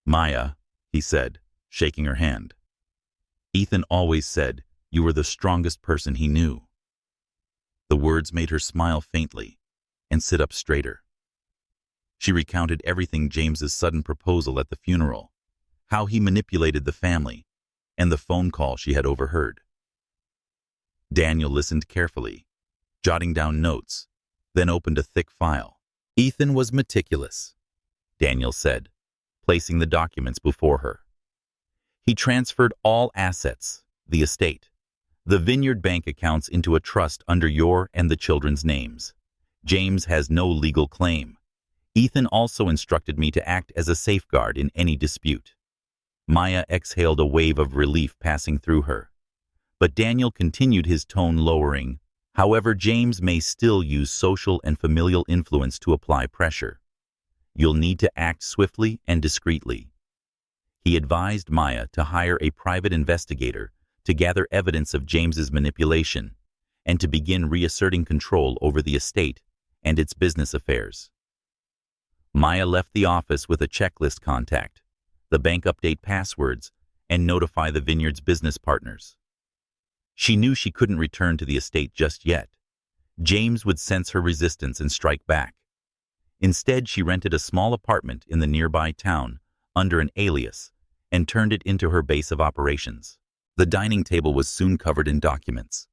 "Maya," he said, shaking her hand. "Ethan always said you were the strongest person he knew." The words made her smile faintly and sit up straighter. She recounted everything: James's sudden proposal at the funeral, how he manipulated the family, and the phone call she had overheard. Daniel listened carefully, jotting down notes, then opened a thick file. Ethan was meticulous, Daniel said, placing the documents before her. He transferred all assets, the estate, the vineyard bank accounts into a trust under your and the children's names. James has no legal claim. Ethan also instructed me to act as a safeguard in any dispute. Maya exhaled a wave of relief passing through her. But Daniel continued, his tone lowering. However, James may still use social and familial influence to apply pressure. You'll need to act swiftly and discreetly. He advised Maya to hire a private investigator to gather evidence of James's manipulation and to begin reasserting control over the estate and its business affairs. Maya left the office with a checklist: contact the bank, update passwords, and notify the vineyard's business partners. She knew she couldn't return to the estate just yet. James would sense her resistance and strike back. Instead, she rented a small apartment in the nearby town under an alias and turned it into her base of operations. The dining table was soon covered in documents,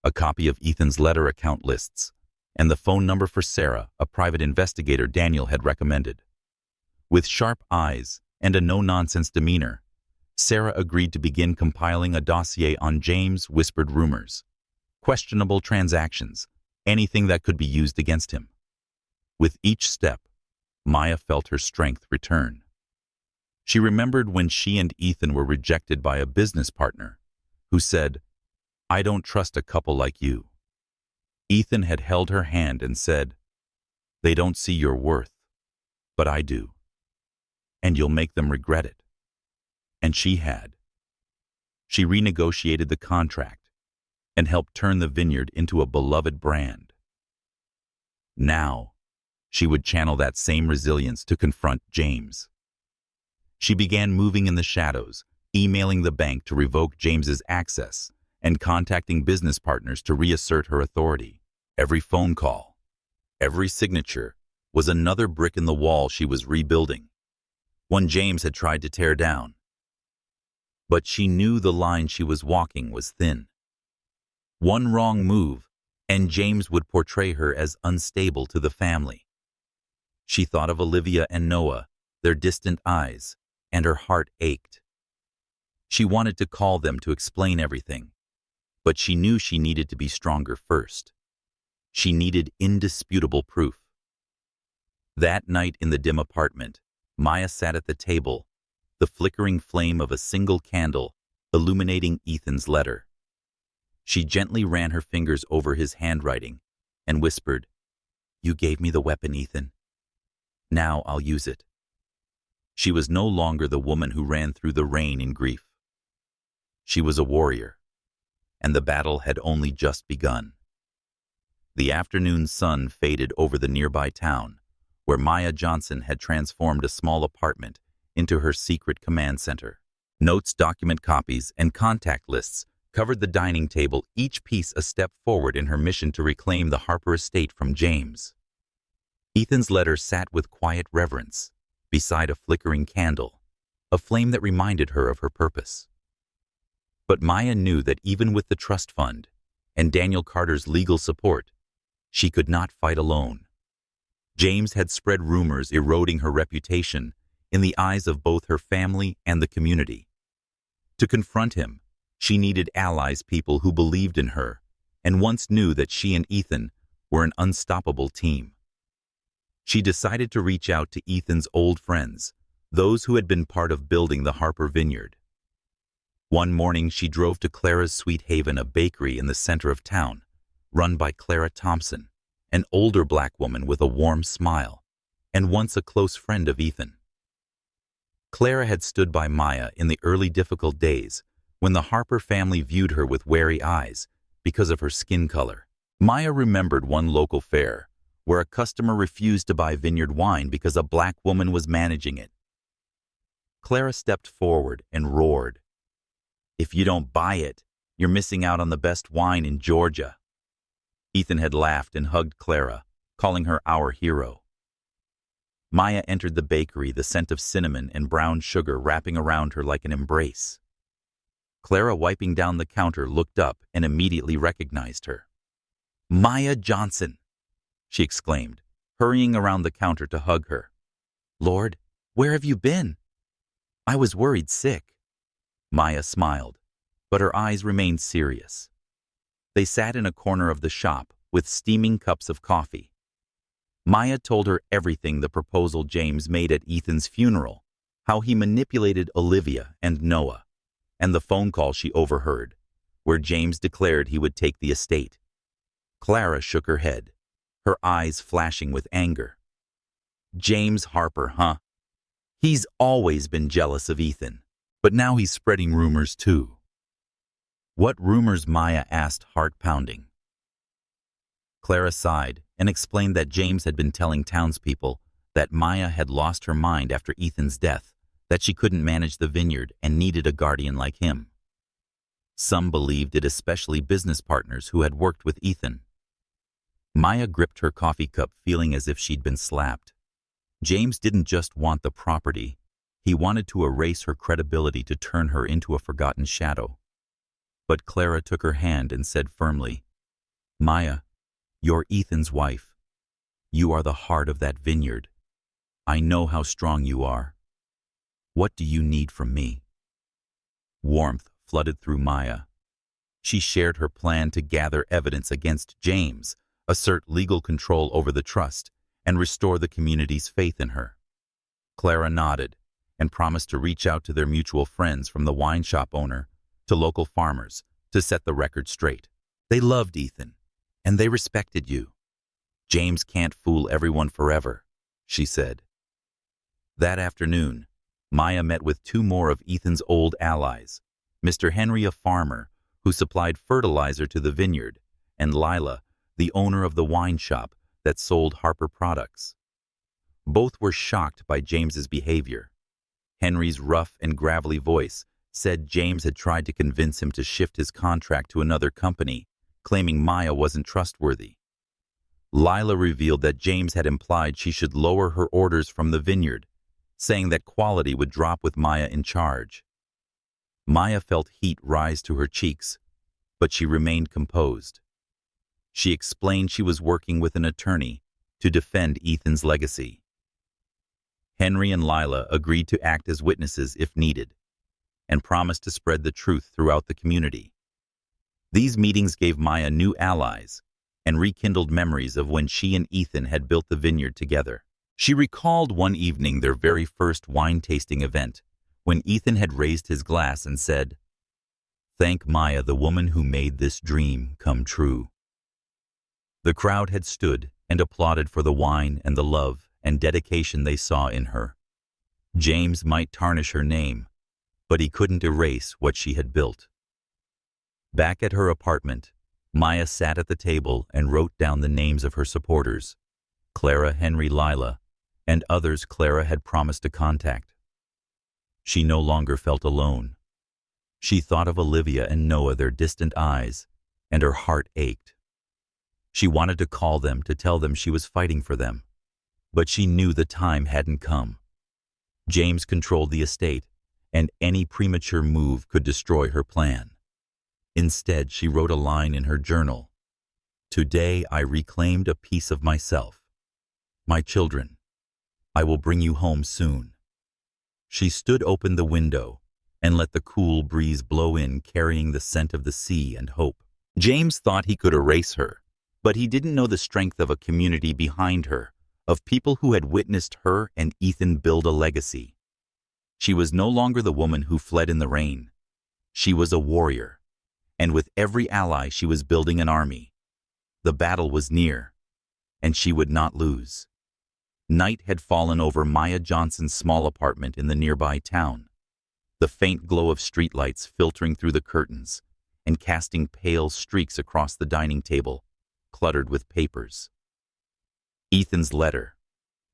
a copy of Ethan's letter account lists, and the phone number for Sarah, a private investigator Daniel had recommended. With sharp eyes and a no-nonsense demeanor, Sarah agreed to begin compiling a dossier on James' whispered rumors, questionable transactions, anything that could be used against him. With each step, Maya felt her strength return. She remembered when she and Ethan were rejected by a business partner who said, "I don't trust a couple like you." Ethan had held her hand and said, "They don't see your worth, but I do. And you'll make them regret it." And she had. She renegotiated the contract and helped turn the vineyard into a beloved brand. Now, she would channel that same resilience to confront James. She began moving in the shadows, emailing the bank to revoke James's access and contacting business partners to reassert her authority. Every phone call, every signature was another brick in the wall she was rebuilding, one James had tried to tear down. But she knew the line she was walking was thin. One wrong move, and James would portray her as unstable to the family. She thought of Olivia and Noah, their distant eyes, and her heart ached. She wanted to call them to explain everything, but she knew she needed to be stronger first. She needed indisputable proof. That night in the dim apartment, Maya sat at the table, the flickering flame of a single candle illuminating Ethan's letter. She gently ran her fingers over his handwriting and whispered, "You gave me the weapon, Ethan. Now I'll use it." She was no longer the woman who ran through the rain in grief. She was a warrior, and the battle had only just begun. The afternoon sun faded over the nearby town, where Maya Johnson had transformed a small apartment into her secret command center. Notes, document copies, and contact lists covered the dining table, each piece a step forward in her mission to reclaim the Harper estate from James. Ethan's letter sat with quiet reverence beside a flickering candle, a flame that reminded her of her purpose. But Maya knew that even with the trust fund and Daniel Carter's legal support, she could not fight alone. James had spread rumors eroding her reputation in the eyes of both her family and the community. To confront him, she needed allies, people who believed in her and once knew that she and Ethan were an unstoppable team. She decided to reach out to Ethan's old friends, those who had been part of building the Harper vineyard. One morning, she drove to Clara's Sweet Haven, a bakery in the center of town, run by Clara Thompson, an older black woman with a warm smile, and once a close friend of Ethan. Clara had stood by Maya in the early difficult days when the Harper family viewed her with wary eyes because of her skin color. Maya remembered one local fair where a customer refused to buy vineyard wine because a black woman was managing it. Clara stepped forward and roared, "If you don't buy it, you're missing out on the best wine in Georgia." Ethan had laughed and hugged Clara, calling her our hero. Maya entered the bakery, the scent of cinnamon and brown sugar wrapping around her like an embrace. Clara, wiping down the counter, looked up and immediately recognized her. "Maya Johnson!" she exclaimed, hurrying around the counter to hug her. "Lord, where have you been? I was worried sick." Maya smiled, but her eyes remained serious. They sat in a corner of the shop with steaming cups of coffee. Maya told her everything: the proposal James made at Ethan's funeral, how he manipulated Olivia and Noah, and the phone call she overheard, where James declared he would take the estate. Clara shook her head, her eyes flashing with anger. "James Harper, huh? He's always been jealous of Ethan, but now he's spreading rumors too." "What rumors?" Maya asked, heart pounding. Clara sighed and explained that James had been telling townspeople that Maya had lost her mind after Ethan's death, that she couldn't manage the vineyard and needed a guardian like him. Some believed it, especially business partners who had worked with Ethan. Maya gripped her coffee cup, feeling as if she'd been slapped. James didn't just want the property. He wanted to erase her credibility, to turn her into a forgotten shadow. But Clara took her hand and said firmly, "Maya, you're Ethan's wife. You are the heart of that vineyard. I know how strong you are. What do you need from me?" Warmth flooded through Maya. She shared her plan to gather evidence against James, assert legal control over the trust, and restore the community's faith in her. Clara nodded and promised to reach out to their mutual friends, from the wine shop owner to local farmers, to set the record straight. "They loved Ethan, and they respected you. James can't fool everyone forever," she said. That afternoon, Maya met with two more of Ethan's old allies, Mr. Henry, a farmer who supplied fertilizer to the vineyard, and Lila, the owner of the wine shop that sold Harper products. Both were shocked by James's behavior. Henry's rough and gravelly voice said James had tried to convince him to shift his contract to another company, claiming Maya wasn't trustworthy. Lila revealed that James had implied she should lower her orders from the vineyard, saying that quality would drop with Maya in charge. Maya felt heat rise to her cheeks, but she remained composed. She explained she was working with an attorney to defend Ethan's legacy. Henry and Lila agreed to act as witnesses if needed, and promised to spread the truth throughout the community. These meetings gave Maya new allies and rekindled memories of when she and Ethan had built the vineyard together. She recalled one evening, their very first wine tasting event, when Ethan had raised his glass and said, "Thank Maya, the woman who made this dream come true." The crowd had stood and applauded for the wine and the love and dedication they saw in her. James might tarnish her name, but he couldn't erase what she had built. Back at her apartment, Maya sat at the table and wrote down the names of her supporters: Clara, Henry, Lila, and others Clara had promised to contact. She no longer felt alone. She thought of Olivia and Noah, their distant eyes, and her heart ached. She wanted to call them to tell them she was fighting for them, but she knew the time hadn't come. James controlled the estate, and any premature move could destroy her plan. Instead, she wrote a line in her journal: "Today I reclaimed a piece of myself. My children, I will bring you home soon." She stood open the window and let the cool breeze blow in, carrying the scent of the sea and hope. James thought he could erase her, but he didn't know the strength of a community behind her, of people who had witnessed her and Ethan build a legacy. She was no longer the woman who fled in the rain. She was a warrior, and with every ally she was building an army. The battle was near, and she would not lose. Night had fallen over Maya Johnson's small apartment in the nearby town, the faint glow of streetlights filtering through the curtains and casting pale streaks across the dining table, cluttered with papers. Ethan's letter,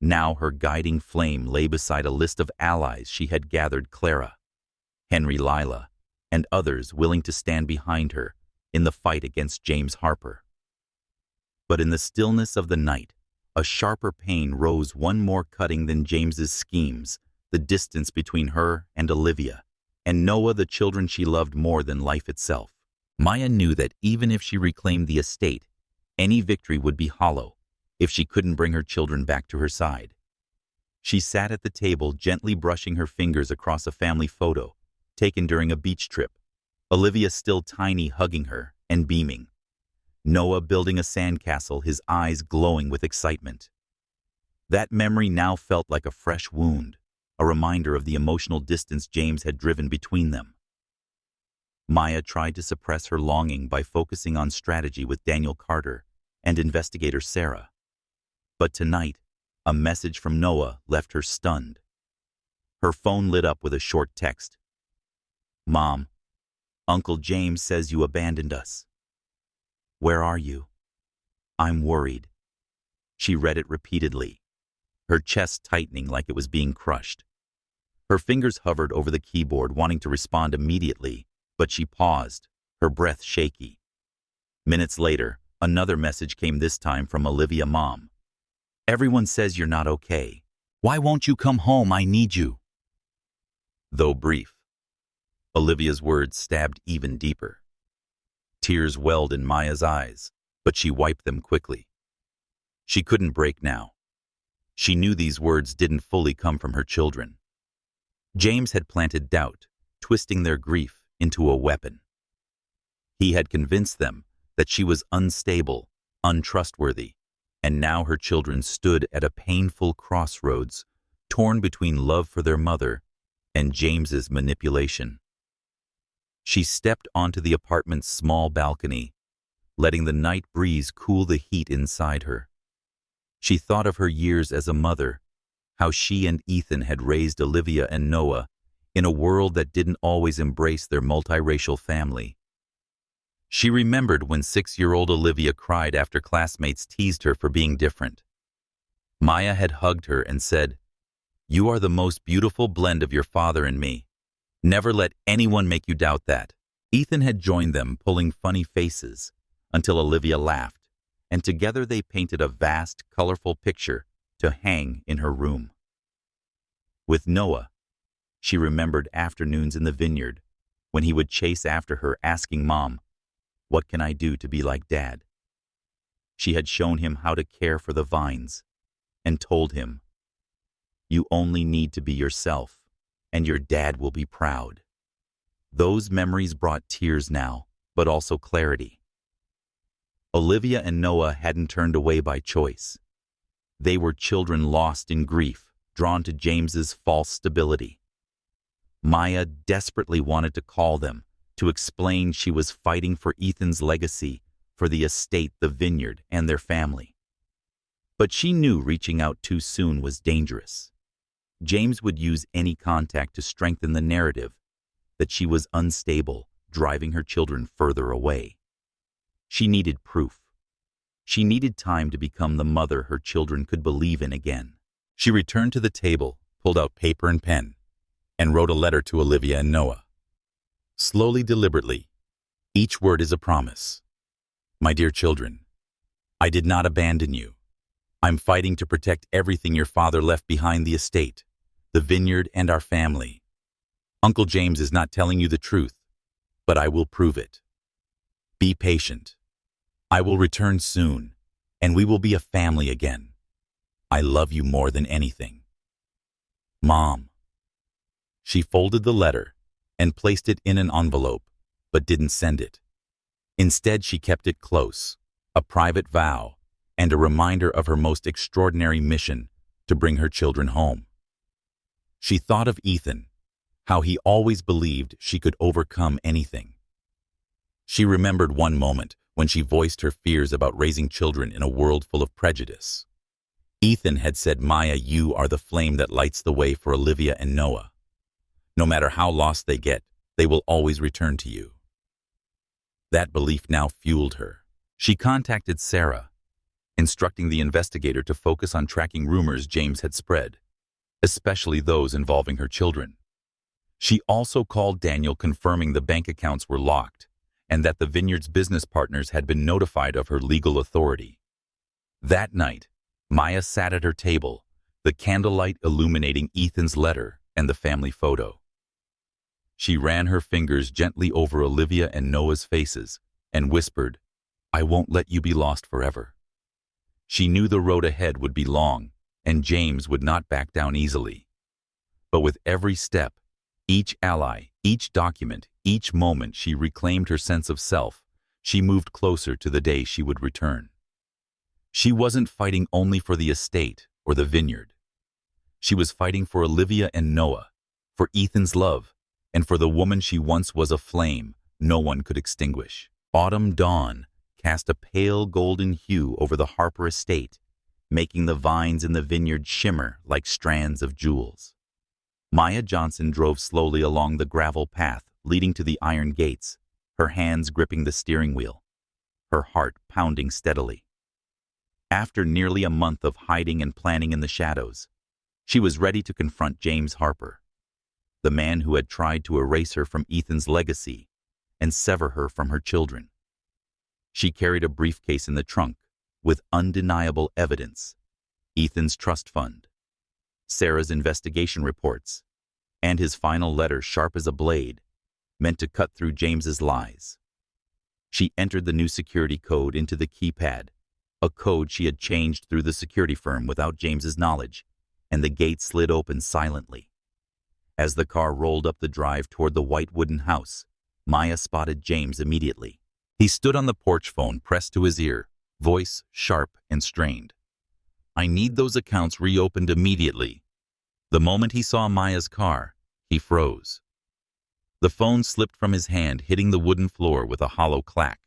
now her guiding flame, lay beside a list of allies she had gathered: Clara, Henry, Lila, and others willing to stand behind her in the fight against James Harper. But in the stillness of the night, a sharper pain rose, one more cutting than James's schemes, the distance between her and Olivia, and Noah, the children she loved more than life itself. Maya knew that even if she reclaimed the estate, any victory would be hollow if she couldn't bring her children back to her side. She sat at the table, gently brushing her fingers across a family photo taken during a beach trip, Olivia still tiny, hugging her and beaming. Noah building a sandcastle, his eyes glowing with excitement. That memory now felt like a fresh wound, a reminder of the emotional distance James had driven between them. Maya tried to suppress her longing by focusing on strategy with Daniel Carter and investigator Sarah. But tonight, a message from Noah left her stunned. Her phone lit up with a short text. "Mom, Uncle James says you abandoned us. Where are you? I'm worried." She read it repeatedly, her chest tightening like it was being crushed. Her fingers hovered over the keyboard, wanting to respond immediately, but she paused, her breath shaky. Minutes later, another message came, this time from Olivia. "Mom, everyone says you're not okay. Why won't you come home? I need you." Though brief, Olivia's words stabbed even deeper. Tears welled in Maya's eyes, but she wiped them quickly. She couldn't break now. She knew these words didn't fully come from her children. James had planted doubt, twisting their grief into a weapon. He had convinced them that she was unstable, untrustworthy, and now her children stood at a painful crossroads, torn between love for their mother and James's manipulation. She stepped onto the apartment's small balcony, letting the night breeze cool the heat inside her. She thought of her years as a mother, how she and Ethan had raised Olivia and Noah in a world that didn't always embrace their multiracial family. She remembered when 6-year-old Olivia cried after classmates teased her for being different. Maya had hugged her and said, "You are the most beautiful blend of your father and me. Never let anyone make you doubt that." Ethan had joined them, pulling funny faces, until Olivia laughed, and together they painted a vast, colorful picture to hang in her room. With Noah, she remembered afternoons in the vineyard when he would chase after her, asking, "Mom, what can I do to be like Dad?" She had shown him how to care for the vines and told him, "You only need to be yourself, and your dad will be proud." Those memories brought tears now, but also clarity. Olivia and Noah hadn't turned away by choice. They were children lost in grief, drawn to James's false stability. Maya desperately wanted to call them, to explain she was fighting for Ethan's legacy, for the estate, the vineyard, and their family. But she knew reaching out too soon was dangerous. James would use any contact to strengthen the narrative that she was unstable, driving her children further away. She needed proof. She needed time to become the mother her children could believe in again. She returned to the table, pulled out paper and pen, and wrote a letter to Olivia and Noah. Slowly, deliberately, each word is a promise. "My dear children, I did not abandon you. I'm fighting to protect everything your father left behind, the estate, the vineyard, and our family. Uncle James is not telling you the truth, but I will prove it. Be patient. I will return soon, and we will be a family again. I love you more than anything. Mom." She folded the letter and placed it in an envelope, but didn't send it. Instead, she kept it close, a private vow and a reminder of her most extraordinary mission to bring her children home. She thought of Ethan, how he always believed she could overcome anything. She remembered one moment when she voiced her fears about raising children in a world full of prejudice. Ethan had said, "Maya, you are the flame that lights the way for Olivia and Noah. No matter how lost they get, they will always return to you." That belief now fueled her. She contacted Sarah, instructing the investigator to focus on tracking rumors James had spread, especially those involving her children. She also called Daniel, confirming the bank accounts were locked and that the vineyard's business partners had been notified of her legal authority. That night, Maya sat at her table, the candlelight illuminating Ethan's letter and the family photo. She ran her fingers gently over Olivia and Noah's faces and whispered, "I won't let you be lost forever." She knew the road ahead would be long, and James would not back down easily. But with every step, each ally, each document, each moment she reclaimed her sense of self, she moved closer to the day she would return. She wasn't fighting only for the estate or the vineyard. She was fighting for Olivia and Noah, for Ethan's love, and for the woman she once was, a flame no one could extinguish. Autumn dawn cast a pale golden hue over the Harper estate, making the vines in the vineyard shimmer like strands of jewels. Maya Johnson drove slowly along the gravel path leading to the iron gates, her hands gripping the steering wheel, her heart pounding steadily. After nearly a month of hiding and planning in the shadows, she was ready to confront James Harper, the man who had tried to erase her from Ethan's legacy and sever her from her children. She carried a briefcase in the trunk with undeniable evidence: Ethan's trust fund, Sarah's investigation reports, and his final letter, sharp as a blade, meant to cut through James's lies. She entered the new security code into the keypad, a code she had changed through the security firm without James's knowledge, and the gate slid open silently. As the car rolled up the drive toward the white wooden house, Maya spotted James immediately. He stood on the porch phone pressed to his ear, voice sharp and strained. "I need those accounts reopened immediately." The moment he saw Maya's car, he froze. The phone slipped from his hand, hitting the wooden floor with a hollow clack.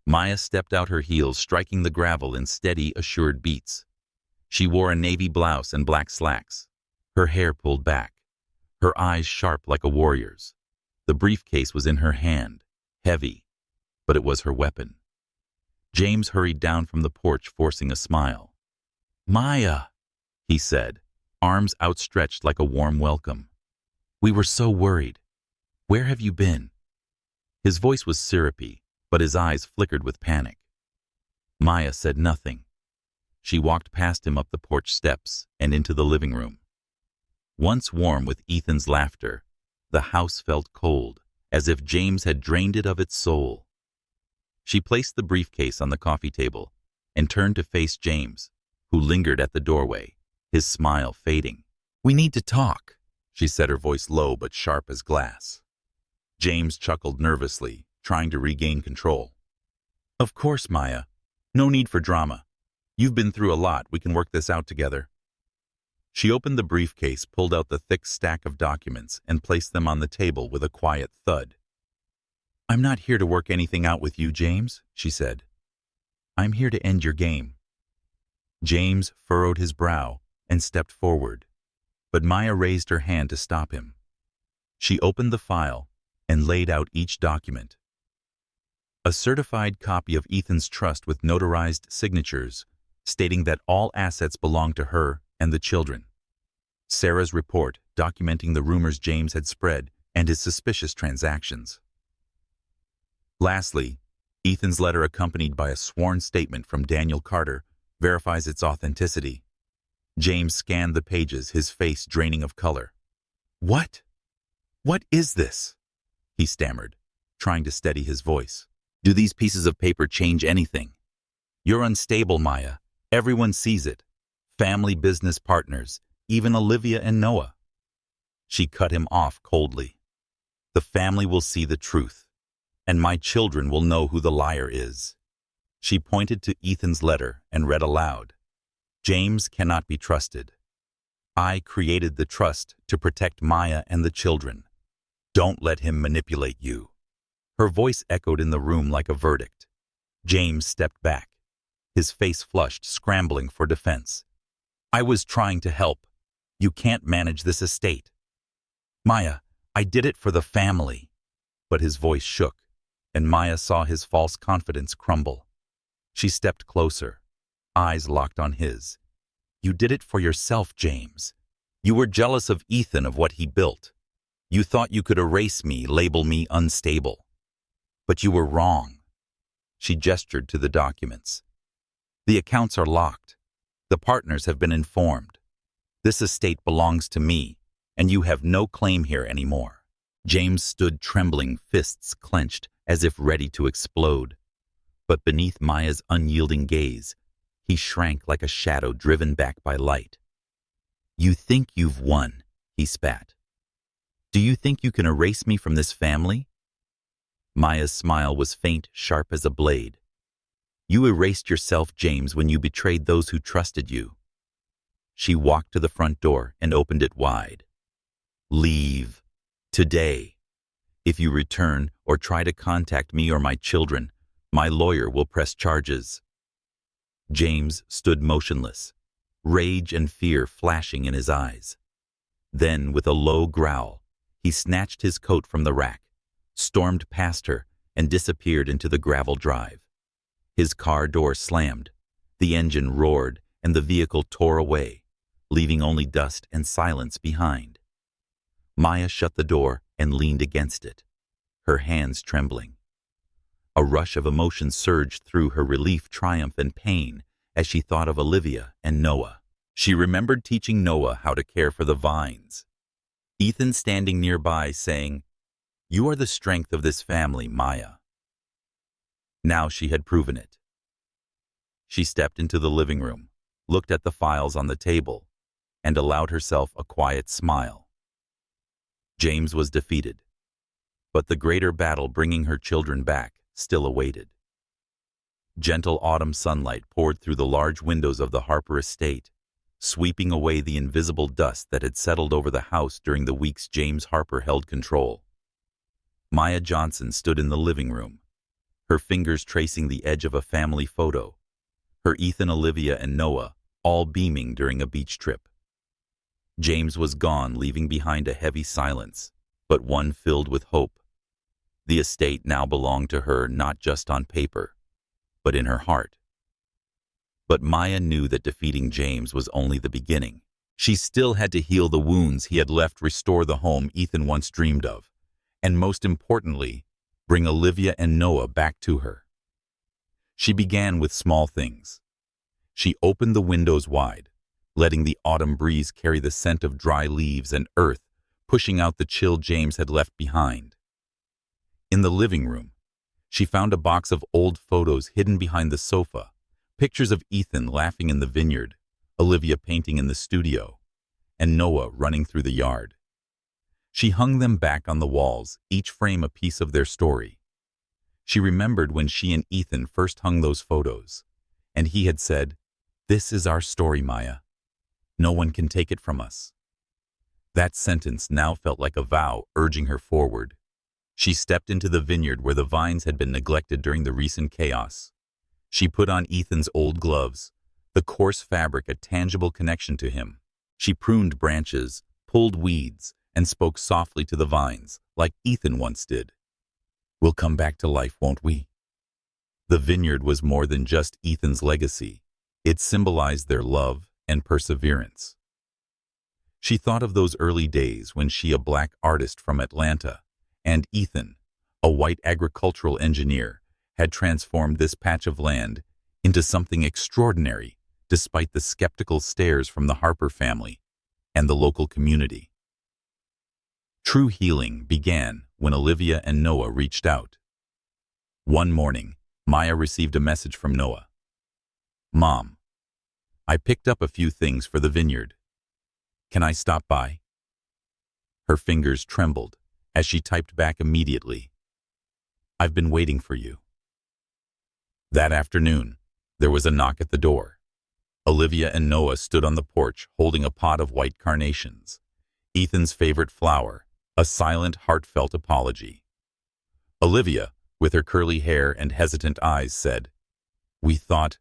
Maya stepped out, her heels striking the gravel in steady, assured beats. She wore a navy blouse and black slacks, her hair pulled back, her eyes sharp like a warrior's. The briefcase was in her hand, heavy, but it was her weapon. James hurried down from the porch, forcing a smile. "Maya," he said, arms outstretched like a warm welcome. "We were so worried. Where have you been?" His voice was syrupy, but his eyes flickered with panic. Maya said nothing. She walked past him up the porch steps and into the living room. Once warm with Ethan's laughter, the house felt cold, as if James had drained it of its soul. She placed the briefcase on the coffee table and turned to face James, who lingered at the doorway, his smile fading. "We need to talk," she said, her voice low but sharp as glass. James chuckled nervously, trying to regain control. "Of course, Maya. No need for drama. You've been through a lot. We can work this out together." She opened the briefcase, pulled out the thick stack of documents, and placed them on the table with a quiet thud. "I'm not here to work anything out with you, James," she said. "I'm here to end your game." James furrowed his brow and stepped forward, but Maya raised her hand to stop him. She opened the file and laid out each document. A certified copy of Ethan's trust with notarized signatures, stating that all assets belonged to her and the children. Sarah's report documenting the rumors James had spread and his suspicious transactions. Lastly, Ethan's letter, accompanied by a sworn statement from Daniel Carter, verifies its authenticity. James scanned the pages, his face draining of color. What is this?" he stammered, trying to steady his voice. "Do these pieces of paper change anything? You're unstable, Maya. Everyone sees it. Family, business partners, even Olivia and Noah." She cut him off coldly. "The family will see the truth, and my children will know who the liar is." She pointed to Ethan's letter and read aloud, "James cannot be trusted. I created the trust to protect Maya and the children. Don't let him manipulate you." Her voice echoed in the room like a verdict. James stepped back, his face flushed, scrambling for defense. "I was trying to help. You can't manage this estate." "Maya, I did it for the family." But his voice shook, and Maya saw his false confidence crumble. She stepped closer, eyes locked on his. "You did it for yourself, James. You were jealous of Ethan, of what he built. You thought you could erase me, label me unstable. But you were wrong." She gestured to the documents. "The accounts are locked. The partners have been informed. This estate belongs to me, and you have no claim here anymore. James stood trembling, fists clenched, as if ready to explode. But beneath Maya's unyielding gaze, he shrank like a shadow driven back by light. You think you've won, he spat. Do you think you can erase me from this family? Maya's smile was faint, sharp as a blade. You erased yourself, James, when you betrayed those who trusted you. She walked to the front door and opened it wide. Leave. Today. If you return or try to contact me or my children, my lawyer will press charges. James stood motionless, rage and fear flashing in his eyes. Then, with a low growl, he snatched his coat from the rack, stormed past her, and disappeared into the gravel drive. His car door slammed, the engine roared, and the vehicle tore away, leaving only dust and silence behind. Maya shut the door and leaned against it, her hands trembling. A rush of emotion surged through her, relief, triumph, and pain as she thought of Olivia and Noah. She remembered teaching Noah how to care for the vines. Ethan standing nearby saying, "You are the strength of this family, Maya." Now she had proven it. She stepped into the living room, looked at the files on the table, and allowed herself a quiet smile. James was defeated, but the greater battle bringing her children back still awaited. Gentle autumn sunlight poured through the large windows of the Harper estate, sweeping away the invisible dust that had settled over the house during the weeks James Harper held control. Maya Johnson stood in the living room, her fingers tracing the edge of a family photo, her Ethan, Olivia, and Noah all beaming during a beach trip. James was gone, leaving behind a heavy silence, but one filled with hope. The estate now belonged to her, not just on paper, but in her heart. But Maya knew that defeating James was only the beginning. She still had to heal the wounds he had left, restore the home Ethan once dreamed of, and most importantly, bring Olivia and Noah back to her. She began with small things. She opened the windows wide, letting the autumn breeze carry the scent of dry leaves and earth, pushing out the chill James had left behind. In the living room, she found a box of old photos hidden behind the sofa, pictures of Ethan laughing in the vineyard, Olivia painting in the studio, and Noah running through the yard. She hung them back on the walls, each frame a piece of their story. She remembered when she and Ethan first hung those photos, and he had said, "This is our story, Maya. No one can take it from us." That sentence now felt like a vow urging her forward. She stepped into the vineyard where the vines had been neglected during the recent chaos. She put on Ethan's old gloves, the coarse fabric a tangible connection to him. She pruned branches, pulled weeds, and spoke softly to the vines, like Ethan once did. "We'll come back to life, won't we?" The vineyard was more than just Ethan's legacy. It symbolized their love and perseverance. She thought of those early days when she, a black artist from Atlanta, and Ethan, a white agricultural engineer, had transformed this patch of land into something extraordinary, despite the skeptical stares from the Harper family and the local community. True healing began when Olivia and Noah reached out. One morning, Maya received a message from Noah. "Mom, I picked up a few things for the vineyard. Can I stop by?" Her fingers trembled as she typed back immediately, "I've been waiting for you." That afternoon, there was a knock at the door. Olivia and Noah stood on the porch holding a pot of white carnations, Ethan's favorite flower, a silent, heartfelt apology. Olivia, with her curly hair and hesitant eyes, said, "We thought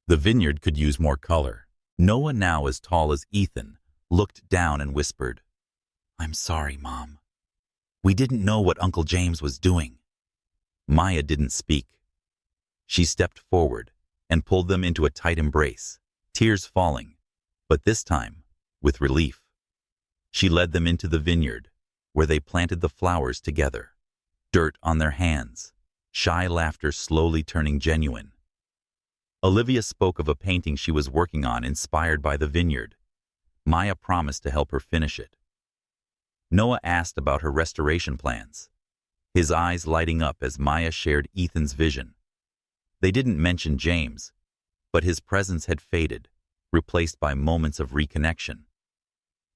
the vineyard could use more color." Noah, now as tall as Ethan, looked down and whispered, "I'm sorry, Mom. We didn't know what Uncle James was doing." Maya didn't speak. She stepped forward and pulled them into a tight embrace, tears falling, but this time with relief. She led them into the vineyard, where they planted the flowers together, dirt on their hands, shy laughter slowly turning genuine. Olivia spoke of a painting she was working on inspired by the vineyard. Maya promised to help her finish it. Noah asked about her restoration plans, his eyes lighting up as Maya shared Ethan's vision. They didn't mention James, but his presence had faded, replaced by moments of reconnection.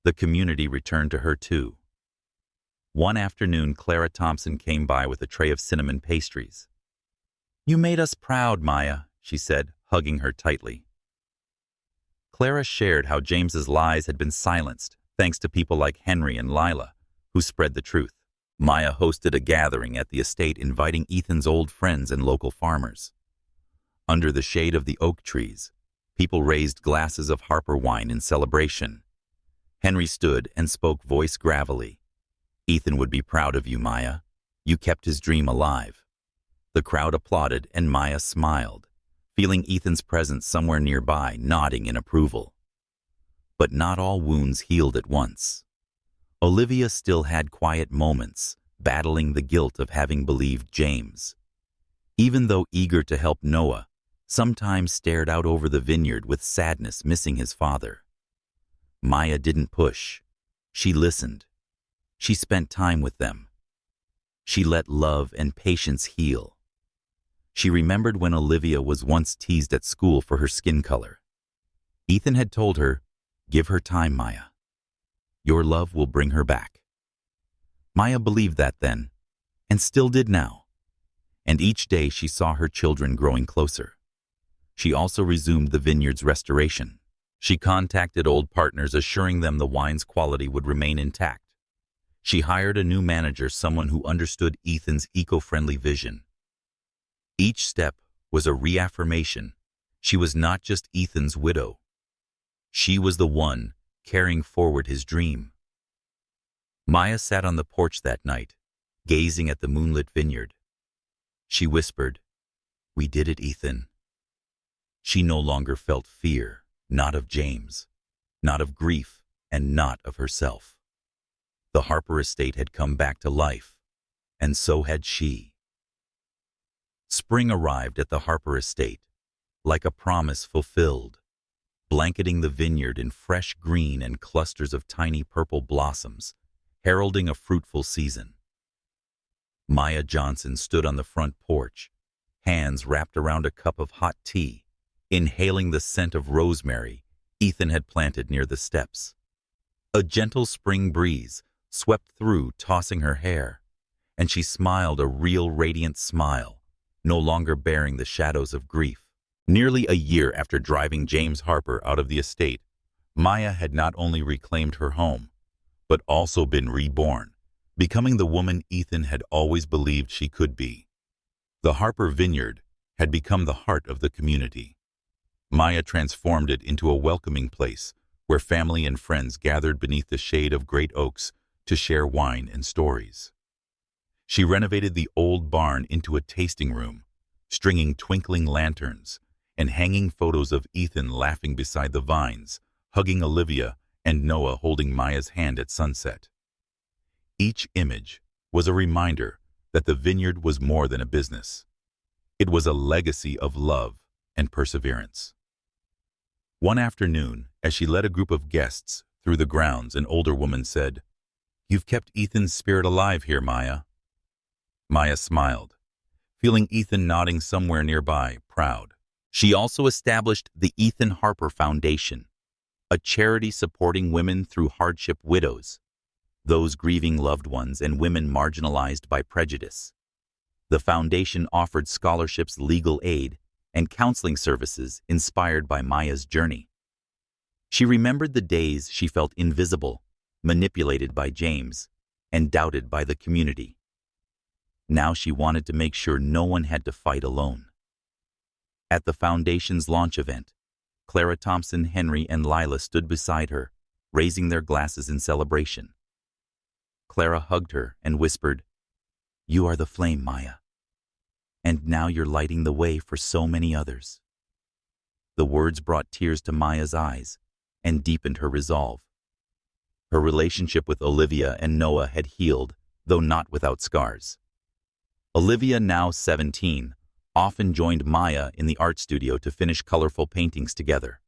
The community returned to her too. One afternoon, Clara Thompson came by with a tray of cinnamon pastries. "You made us proud, Maya," she said, hugging her tightly. Clara shared how James's lies had been silenced thanks to people like Henry and Lila, who spread the truth. Maya hosted a gathering at the estate inviting Ethan's old friends and local farmers. Under the shade of the oak trees, people raised glasses of Harper wine in celebration. Henry stood and spoke voice gravely. "Ethan would be proud of you, Maya. You kept his dream alive." The crowd applauded and Maya smiled, feeling Ethan's presence somewhere nearby, nodding in approval. But not all wounds healed at once. Olivia still had quiet moments, battling the guilt of having believed James. Even though eager to help Noah, sometimes stared out over the vineyard with sadness missing his father. Maya didn't push. She listened. She spent time with them. She let love and patience heal. She remembered when Olivia was once teased at school for her skin color. Ethan had told her, "Give her time, Maya. Your love will bring her back." Maya believed that then, and still did now. And each day she saw her children growing closer. She also resumed the vineyard's restoration. She contacted old partners, assuring them the wine's quality would remain intact. She hired a new manager, someone who understood Ethan's eco-friendly vision. Each step was a reaffirmation. She was not just Ethan's widow. She was the one carrying forward his dream. Maya sat on the porch that night, gazing at the moonlit vineyard. She whispered, "We did it, Ethan." She no longer felt fear, not of James, not of grief, and not of herself. The Harper estate had come back to life, and so had she. Spring arrived at the Harper estate, like a promise fulfilled, blanketing the vineyard in fresh green and clusters of tiny purple blossoms, heralding a fruitful season. Maya Johnson stood on the front porch, hands wrapped around a cup of hot tea, inhaling the scent of rosemary Ethan had planted near the steps. A gentle spring breeze swept through, tossing her hair, and she smiled a real radiant smile, no longer bearing the shadows of grief. Nearly a year after driving James Harper out of the estate, Maya had not only reclaimed her home, but also been reborn, becoming the woman Ethan had always believed she could be. The Harper Vineyard had become the heart of the community. Maya transformed it into a welcoming place where family and friends gathered beneath the shade of great oaks to share wine and stories. She renovated the old barn into a tasting room, stringing twinkling lanterns and hanging photos of Ethan laughing beside the vines, hugging Olivia, and Noah holding Maya's hand at sunset. Each image was a reminder that the vineyard was more than a business. It was a legacy of love and perseverance. One afternoon, as she led a group of guests through the grounds, an older woman said, "You've kept Ethan's spirit alive here, Maya." Maya smiled, feeling Ethan nodding somewhere nearby, proud. She also established the Ethan Harper Foundation, a charity supporting women through hardship, widows, those grieving loved ones, and women marginalized by prejudice. The foundation offered scholarships, legal aid, and counseling services inspired by Maya's journey. She remembered the days she felt invisible, manipulated by James, and doubted by the community. Now she wanted to make sure no one had to fight alone. At the foundation's launch event, Clara Thompson, Henry, and Lila stood beside her, raising their glasses in celebration. Clara hugged her and whispered, "You are the flame, Maya. And now you're lighting the way for so many others." The words brought tears to Maya's eyes and deepened her resolve. Her relationship with Olivia and Noah had healed, though not without scars. Olivia, now 17, often joined Maya in the art studio to finish colorful paintings together.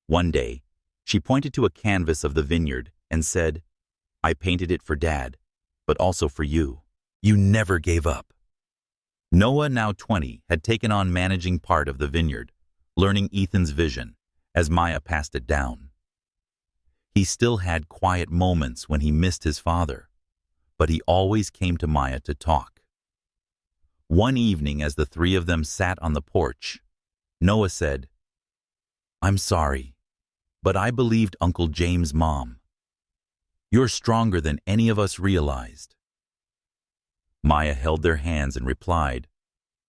One day, she pointed to a canvas of the vineyard and said, "I painted it for Dad, but also for you. You never gave up." Noah, now 20, had taken on managing part of the vineyard, learning Ethan's vision as Maya passed it down. He still had quiet moments when he missed his father, but he always came to Maya to talk. One evening, as the three of them sat on the porch, Noah said, "I'm sorry, but I believed Uncle James' mom. You're stronger than any of us realized." Maya held their hands and replied,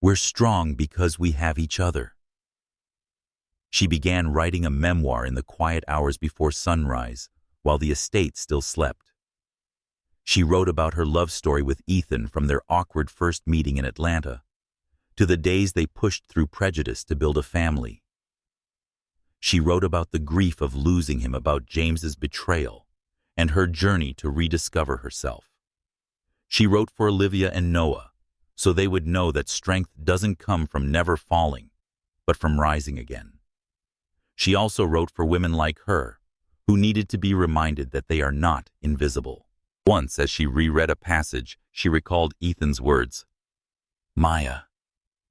"We're strong because we have each other." She began writing a memoir in the quiet hours before sunrise, while the estate still slept. She wrote about her love story with Ethan, from their awkward first meeting in Atlanta to the days they pushed through prejudice to build a family. She wrote about the grief of losing him, about James's betrayal, and her journey to rediscover herself. She wrote for Olivia and Noah, so they would know that strength doesn't come from never falling, but from rising again. She also wrote for women like her, who needed to be reminded that they are not invisible. Once, as she reread a passage, she recalled Ethan's words, "Maya,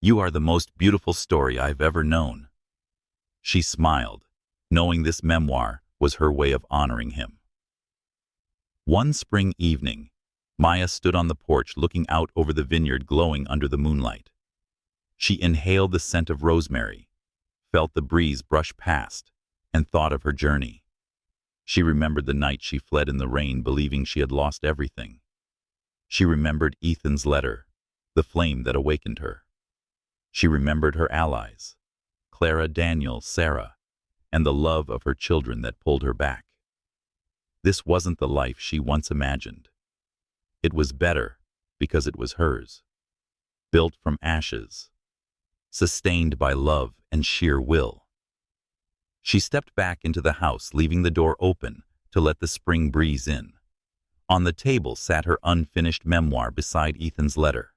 you are the most beautiful story I've ever known." She smiled, knowing this memoir was her way of honoring him. One spring evening, Maya stood on the porch looking out over the vineyard glowing under the moonlight. She inhaled the scent of rosemary, felt the breeze brush past, and thought of her journey. She remembered the night she fled in the rain, believing she had lost everything. She remembered Ethan's letter, the flame that awakened her. She remembered her allies, Clara, Daniel, Sarah, and the love of her children that pulled her back. This wasn't the life she once imagined. It was better because it was hers, built from ashes, sustained by love and sheer will. She stepped back into the house, leaving the door open to let the spring breeze in. On the table sat her unfinished memoir beside Ethan's letter.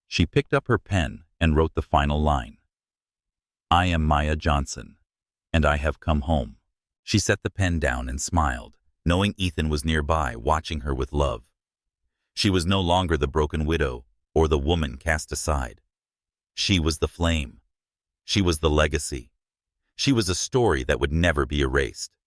She picked up her pen and wrote the final line. "I am Maya Johnson, and I have come home." She set the pen down and smiled, knowing Ethan was nearby, watching her with love. She was no longer the broken widow or the woman cast aside. She was the flame. She was the legacy. She was a story that would never be erased.